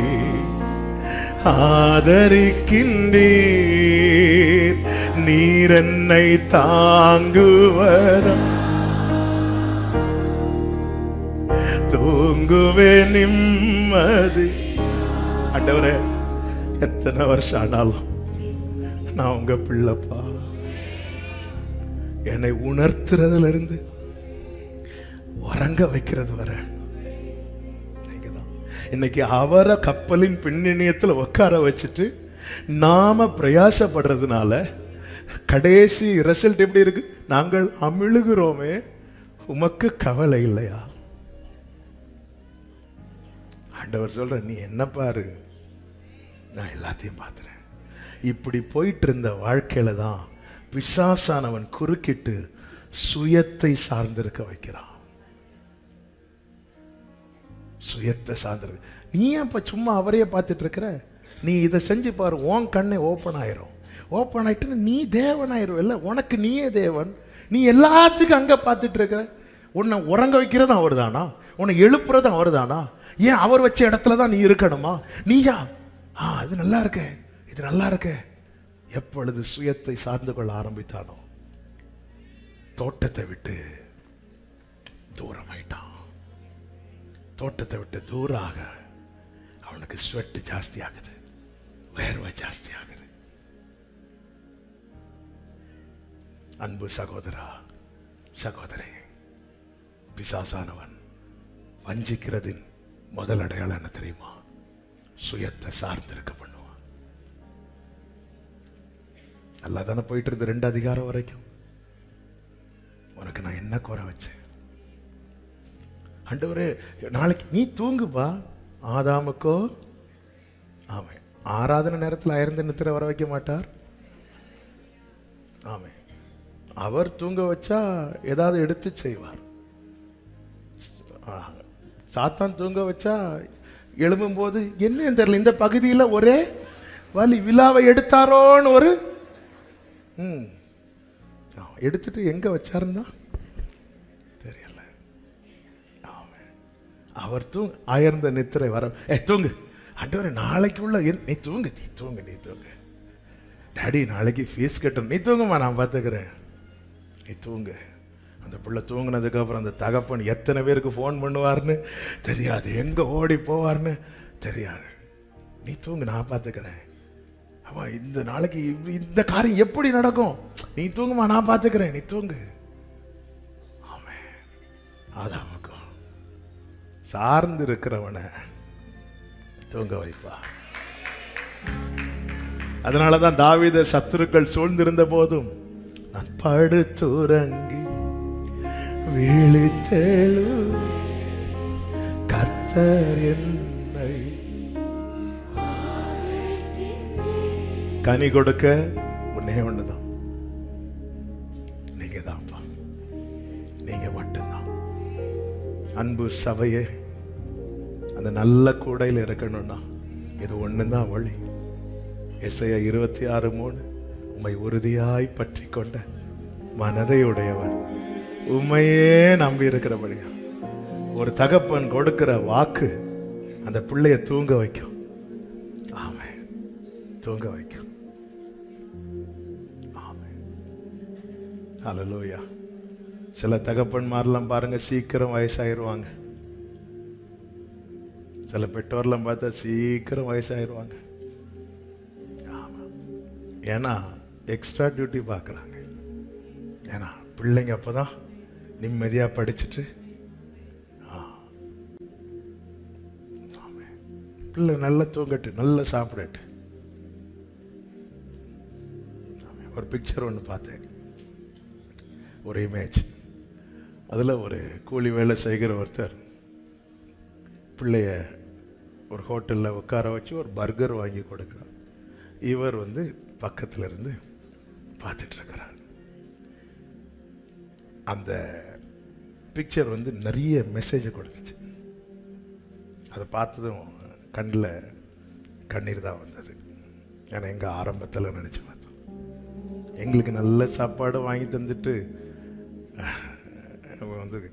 Speaker 1: ஆதரிக்கின்றீர், நீர் என்னை தாங்குவதா, தூங்குவே நிம்மதி. ஆண்டவரே, எத்தனை வருஷம் ஆனாலும் நான் உங்க பிள்ளைப்பா. என்னை உணர்த்துறதுல இருந்து உறங்க வைக்கிறது வர நீங்க தான். இன்னைக்கு அவரை கப்பலின் பின்னணியத்துல உட்கார வச்சுட்டு நாம பிரயாசப்படுறதுனால கடைசி ரிசல்ட் எப்படி இருக்கு? நாங்கள் அமிழுகிறோமே, உமக்கு கவலை இல்லையா? ஆண்டவர் சொல்ற, நீ என்ன பாரு, நான் எல்லாத்தையும் பார்த்துறேன். இப்படி போயிட்டு இருந்த வாழ்க்கையில தான் பிசாசானவன் குறுக்கிட்டு சுயத்தை சார்ந்திருக்க வைக்கிறான். சுயத்தை சார்ந்திருக்க. நீ அப்ப சும்மா அவரையே பார்த்துட்டு இருக்கிற? நீ இதை செஞ்சு பாரு, உன் கண்ணே ஓப்பன் ஆயிரும். ஓப்பன் ஆயிட்டு நீ தேவன் ஆயிரும். இல்லை, உனக்கு நீயே தேவன். நீ எல்லாத்துக்கும் அங்க பார்த்துட்டு இருக்கிற. உன்னை உறங்க வைக்கிறதும் அவர் தானா? உன்னை எழுப்புறதும் அவர் தானா? ஏன் அவர் வச்ச இடத்துல தான் நீ இருக்கணுமா? நீயா? இது நல்லா இருக்க, இது நல்லா இருக்க. எப்பொழுது சுயத்தை சார்ந்து கொள்ள ஆரம்பித்தானோ தோட்டத்தை விட்டு தூரமாயிட்டான். தோட்டத்தை விட்டு தூராக அவனுக்கு ஸ்வெட் ஜாஸ்தி ஆகுது, வேர்வை ஜாஸ்தி ஆகுது. அன்பு சகோதரா, சகோதரி, பிசாசானவன் வஞ்சிக்கிறதின் முதல் அடையாளம் என்ன தெரியுமா? சுயத்தை சார்ந்திருக்க பண்ணுவான். நல்லா தானே போயிட்டு இருந்து 2 அதிகாரம் வரைக்கும். உனக்கு நான் என்ன குறை வச்சேன்? ஆண்டவரே, நாளைக்கு நீ தூங்குப்பா. ஆதாமுக்கோ ஆமே ஆராதனை நேரத்தில் அயர்ந்து நித்திர வர வைக்க மாட்டார். ஆமே, அவர் தூங்க வச்சா ஏதாவது எடுத்து செய்வார். சாத்தான் தூங்க வச்சா எழும்பும் போது என்ன தெரியல, இந்த பகுதியில் ஒரே வலி, விழாவை எடுத்தாரோன்னு ஒரு எடுத்துட்டு எங்க வச்சாருந்தா தெரியல. அவர் அயர்ந்த நித்திரை வர, தூங்கு ஆண்டவரே, நாளைக்கு உள்ள நீ தூங்கு, நீ தூங்கு, நீ தூங்கு. டாடி, நாளைக்கு ஃபீஸ் கட்டணும், நீ தூங்குமா, நான் பார்த்துக்கிறேன், நீ தூங்கு. அந்த பிள்ளை தூங்கினதுக்கு அப்புறம் அந்த தகப்பன் எத்தனை பேருக்கு ஃபோன் பண்ணுவார்னு தெரியாது, எங்க ஓடி போவார்னு தெரியாது. நீ தூங்கு, நான் பார்த்துக்கிறேன். அவன் இந்த நாளைக்கு இந்த காரியம் எப்படி நடக்கும், நீ தூங்குமா, நான் பார்த்துக்கிறேன், நீ தூங்கு. ஆமே, ஆதாமுக்கும் சார்ந்து இருக்கிறவனை தூங்க வைப்பா. அதனாலதான் தாவீது சத்துருக்கள் சூழ்ந்திருந்த போதும் நான் படுத்துறங்கி விழித்தெழு கர்த்தர் என்னை கனி கொடுக்க ஒன்னே ஒண்ணுதான், நீங்க தான்ப்பா, நீங்க மட்டும்தான். அன்பு சபையே, அந்த நல்ல கூடையில் இருக்கணும்னா இது ஒண்ணுதான் வழி. எசையா 26:3, உம்மை உறுதியாய் பற்றி கொண்ட மனதை உடையவன் உண்மையே நம்பி இருக்கிறபடியா. ஒரு தகப்பன் கொடுக்கிற வாக்கு அந்த பிள்ளைய தூங்க வைக்கும். ஆமே, தூங்க வைக்கும். ஆமே, ஹல்லேலூயா. சில தகப்பன்மாரெல்லாம் பாருங்க, சீக்கிரம் வயசாயிருவாங்க. சில பெற்றோர்லாம் பார்த்தா சீக்கிரம் வயசாயிருவாங்க. ஏன்னா எக்ஸ்ட்ரா டியூட்டி பார்க்குறாங்க. ஏன்னா பிள்ளைங்க அப்போதான் நிம்மதியாக படிச்சுட்டு, பிள்ளை நல்லா தூங்கட்டு, நல்லா சாப்பிடட்டு. ஒரு பிக்சர் ஒன்று பார்த்தேன், ஒரு இமேஜ். அதில் ஒரு கூலி வேலை செய்கிற ஒருத்தர் பிள்ளைய ஒரு ஹோட்டலில் உட்கார வச்சு ஒரு பர்கர் வாங்கி கொடுக்குறார். இவர் பக்கத்தில் இருந்து பார்த்துட்ருக்கிறார். அந்த பிக்சர் நிறைய மெசேஜை கொடுத்துச்சு. அதை பார்த்ததும் கண்ணில் கண்ணீர் தான் வந்தது. ஏன்னா எங்கள் ஆரம்பத்தில் நினச்சி பார்த்தோம், எங்களுக்கு நல்ல சாப்பாடு வாங்கி தந்துட்டு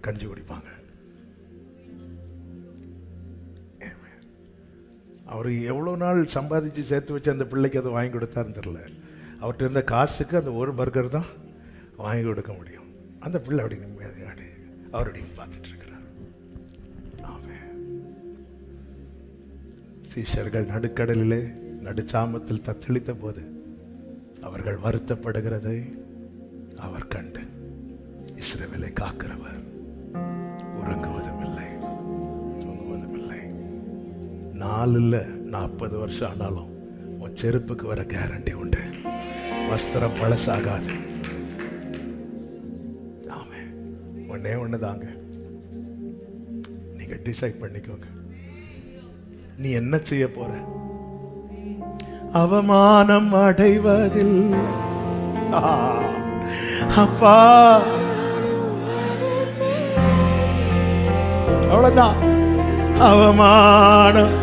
Speaker 1: கஞ்சி குடிப்பாங்க. அவர் எவ்வளோ நாள் சம்பாதிச்சு சேர்த்து வச்சு அந்த பிள்ளைக்கு அதை வாங்கி கொடுத்தாருன்னு தெரில. அவர்கிட்ட இருந்த காசுக்கு அந்த ஒரு பர்கர் தான் வாங்கி கொடுக்க முடியும். அந்த பிள்ளை அப்படி நிம்மதியாக அவருடைய பார்த்துட்டு இருக்கிறார். ஆமென். சீஷர்கள் நடுக்கடலிலே நடுச்சாமத்தில் தத்தளித்த போது அவர்கள் வருத்தப்படுகிறதை அவர் கண்டு, இஸ்ரவேலை காக்கிறவர் உறங்குவதும் இல்லை, தூங்குவதும் இல்லை. 4 இல்லை 40 வருஷம் ஆனாலும் உன் செருப்புக்கு வர கேரண்டி உண்டு. வஸ்திரம் பழசாகாது. ஆமே, உன் ஒண்ணே ஒண்ணுதாங்க. நீங்க டிசைட் பண்ணிக்கோங்க, நீ என்ன செய்ய போற. அவமானம் அடைவதில்லை அப்பா, அவ்வளவுதான். அவமானம்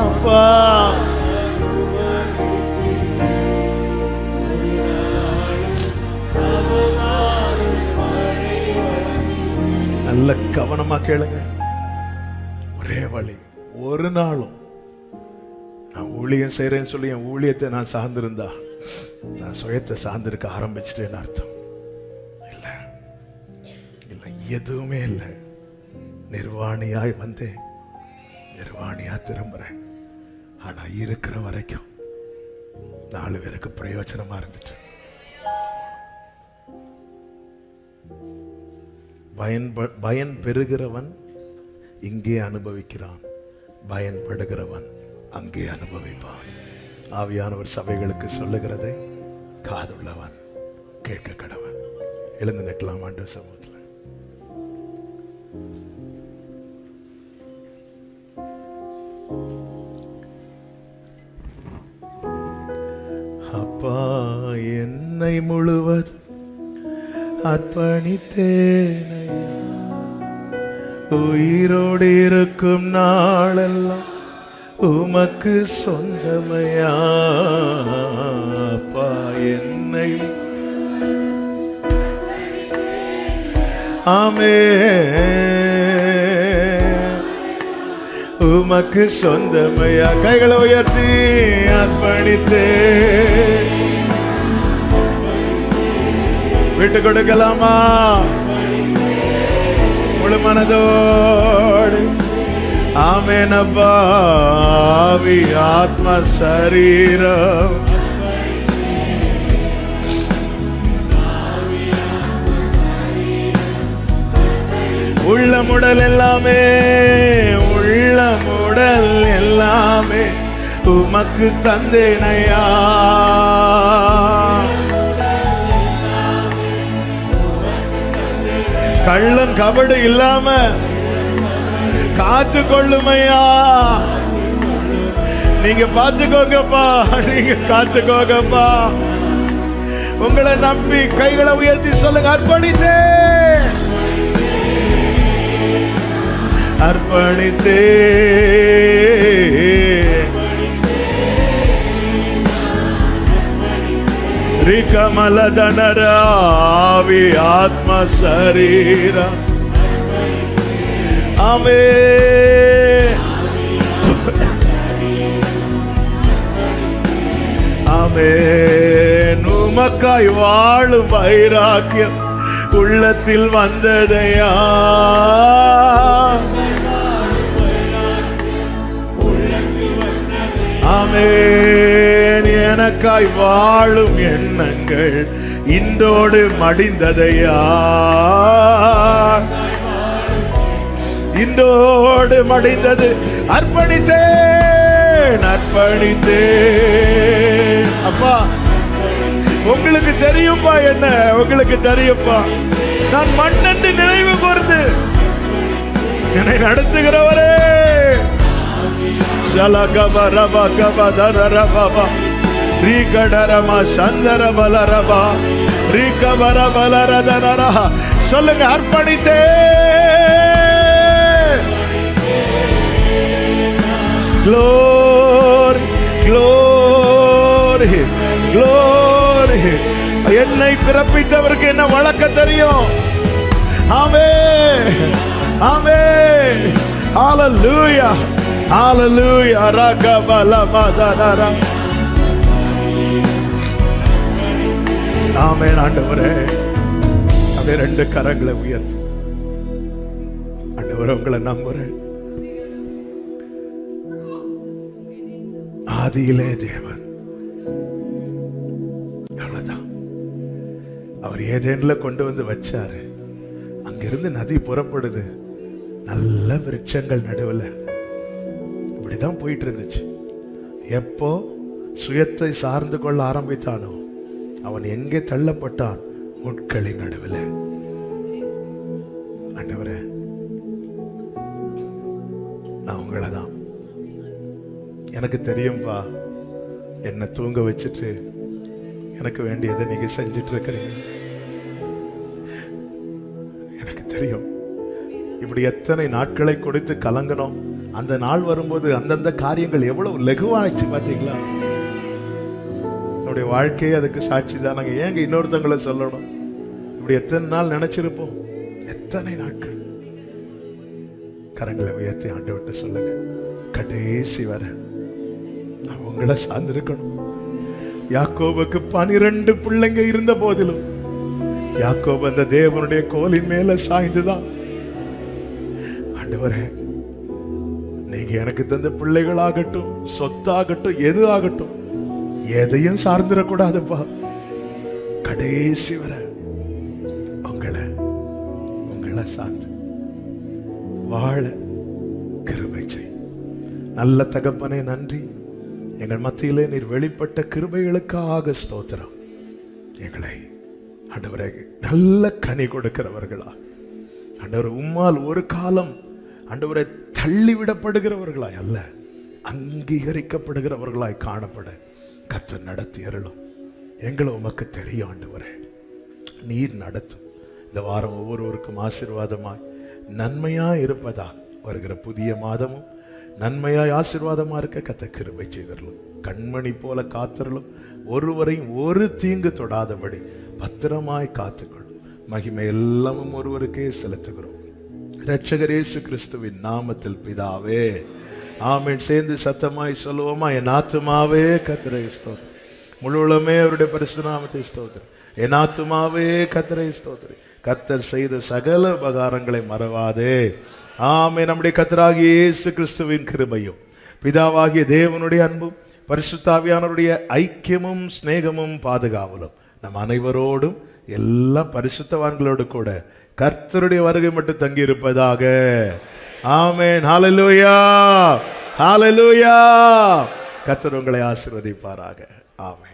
Speaker 1: அப்பா, நல்ல கவனமா கேளுங்க. ஒரே வழி, ஒரு நாளும் நான் ஊழியம் செய்யறேன்னு சொல்லி என் ஊழியத்தை நான் சார்ந்திருந்தா நான் சுயத்தை சார்ந்திருக்க ஆரம்பிச்சிட்டேன்னு அர்த்தம் இல்ல. இல்ல, எதுவுமே இல்லை. நிர்வாணியாய் வந்தேன், நிர்வாணியா திரும்புறேன். ஆனா இருக்கிற வரைக்கும் 4 பேருக்கு பிரயோஜனமா இருந்துட்டு. பயன் பெறுகிறவன் இங்கே அனுபவிக்கிறான், பயன்படுகிறவன் அங்கே அனுபவிப்பான். ஆவியானவர் சபைகளுக்கு சொல்லுகிறதை காதுள்ளவன் கேட்க கடவன். எழுந்து நிற்கலாம் ஆண்டவர் சமூகத்தில். அப்பா, என்னை முழுவதும் அர்ப்பணித்தேன், உயிரோடு இருக்கும் நாளெல்லாம் உமக்கு சொந்தமையா. அப்பா, என்னை ஆமென் உமக்கு சொந்தமையா. கைகளை உயர்த்தி அர்ப்பணித்தே விட்டு கொடுக்கலாமா? முழு மனதோடு. ஆமென் அப்பா. ஆவி ஆத்ம சரீரம் உள்ளமுடல் எல்லாமே, உள்ளமுடல் எல்லாமே உமக்கு தந்தேனையா. கள்ளம் கபடு இல்லாம காத்து கொள்ளுமையா. நீங்க பாத்துக்கோங்கப்பா, நீங்க காத்துக்கோங்கப்பா. உங்களை நம்பி கைகளை உயர்த்தி சொல்லுங்க, அர்ப்பணித்தே அர்ப்பணித்தே. ரிகமலதனராவி ஆத்ம சரீரம் ஆமென் ஆமென். உமக்காய் வாழும் வைராக்கியம் உள்ளத்தில் வந்ததையா. ஆமென். எனக்காய் வாழும் எண்ணங்கள் இன்றோடு மடிந்ததையா. இன்றோடு மடிந்தது. அர்ப்பணித்தேன் அர்ப்பணித்தேன். அப்பா, உங்களுக்கு தெரியும்பா, என்ன உங்களுக்கு தெரியும்பா. நான் மண்ணென்று நினைவு கூர்ந்து என்னை நடத்துகிறவரே. சொல்லுங்க, அர்ப்பணித்தே. Glory, glory, glory. என்னை பிறப்பித்தவருக்கு என்ன வழக்க தெரியும். ஆமென் ஆமென். ஹalleluya ஹalleluya. ரகபலமதனரா. ஆமென். ஆண்டவரே, அப்படியே 2 கரங்களை உயர்த்தி ஆண்டவரே உங்களை நம்புறேன். ஆதியிலே தேவன், அவ்வளவுதான். அவர் ஏதேன்ல கொண்டு வந்து வச்சாரு. அங்கிருந்து நதி புறப்படுது. நல்ல விருட்சங்கள் நடுவில் இப்படிதான் போயிட்டு இருந்துச்சு. எப்போ சுயத்தை சார்ந்து கொள்ள ஆரம்பித்தானோ அவன் எங்கே தள்ளப்பட்டான்? முட்களின் நடுவில். ஆண்டவரே, நான் உங்களை தான், எனக்கு தெரியும்பா, என்னை தூங்க வச்சுட்டு எனக்கு வேண்டியதை நீங்க செஞ்சிட்டு இருக்கிறீங்க. எனக்கு தெரியும். இப்படி எத்தனை நாட்களை கொடுத்து கலங்கணும். அந்த நாள் வரும்போது அந்தந்த காரியங்கள் எவ்வளவு லகுவாச்சு பார்த்தீங்களா? நம்முடைய வாழ்க்கையே அதுக்கு சாட்சி தான். நாங்கள் ஏங்க இன்னொருத்தங்களை சொல்லணும்? இப்படி எத்தனை நாள் நினைச்சிருப்போம், எத்தனை நாட்கள். கரங்களை உயர்த்தி ஆண்டவர்கிட்ட சொல்லுங்க, கடைசி வர நான் உங்களை சார்ந்திருக்கணும். யாக்கோபுக்கு 12 பிள்ளைங்க இருந்த போதிலும் யாக்கோபு அந்த தேவனுடைய கோலின் மேல சாய்ந்துதான், ஆண்டவரே, நீங்க எனக்கு தந்த பிள்ளைகளாகட்டும், சொத்தாகட்டும், எது ஆகட்டும், எதையும் சார்ந்திடக்கூடாதுப்பா. கடைசி வர உங்களை சார்ந்து வாழ கிருபை செய். நல்ல தகப்பனே, நன்றி. எங்கள் மத்தியிலே நீர் வெளிப்பட்ட கிருபைகளுக்காக ஸ்தோத்திரம். எங்களை ஆண்டவரே நல்ல கனி கொடுக்கிறவர்களா, ஆண்டவரே உம்மால் ஒரு காலம் ஆண்டவரை தள்ளிவிடப்படுகிறவர்களாய் அல்ல, அங்கீகரிக்கப்படுகிறவர்களாய் காணப்பட கர்த்தர் நடத்தி அருளும். எங்களை உமக்கு தெரியும் ஆண்டவரே, நீர் நடத்தும். இந்த வாரம் ஒவ்வொருவருக்கும் ஆசீர்வாதமாய் நன்மையாய் இருப்பதா வருகிற புதிய மாதமும் நன்மையாய் ஆசீர்வாதமா இருக்க கர்த்தர் கிருபை செய்தருளும். கண்மணி போல காத்தருளும். ஒருவரையும் ஒரு தீங்கு தொடாதபடி பத்திரமாய் காத்துக்கொள்ளும். மகிமை எல்லாமும் ஒருவருக்கே செலுத்துகிறோம், இரட்சகர் இயேசு கிறிஸ்துவின் நாமத்தில் பிதாவே, ஆமென். சேர்ந்து சத்தமாய் சொல்லுவோமா? என் ஆத்துமாவே கர்த்தரை ஸ்தோத்திரம், முழு உளமே அவருடைய பரிசுத்த நாமத்தை ஸ்தோத்திரம். என் ஆத்துமாவே கர்த்தரை ஸ்தோத்திரம், கர்த்தர் செய்த சகல உபகாரங்களை மறவாதே. ஆமென். நம்முடைய கர்த்தராகிய இயேசு கிறிஸ்துவின் கிருபையும் பிதாவாகிய தேவனுடைய அன்பும் பரிசுத்த ஆவியானவருடைய ஐக்கியமும் சிநேகமும் பாதுகாவலும் நம் அனைவரோடும் எல்லா பரிசுத்தவான்களோடு கூட கர்த்தருடைய வருகை மட்டும் தங்கி இருப்பதாக. ஆமென். ஹல்லேலூயா, ஹல்லேலூயா. கர்த்தர் உங்களை ஆசீர்வதிப்பாராக. ஆமென்.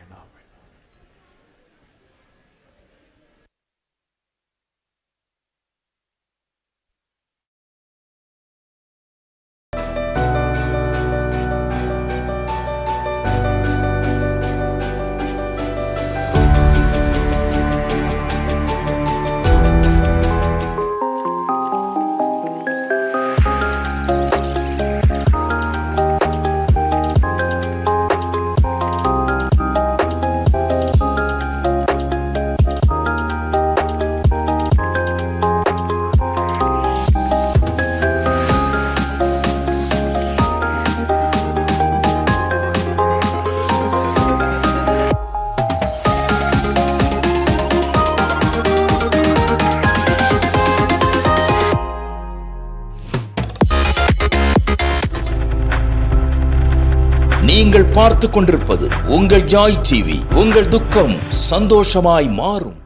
Speaker 4: நீங்கள் பார்த்து கொண்டிருப்பது உங்கள் ஜாய் டிவி. உங்கள் துக்கம் சந்தோஷமாய் மாறும்.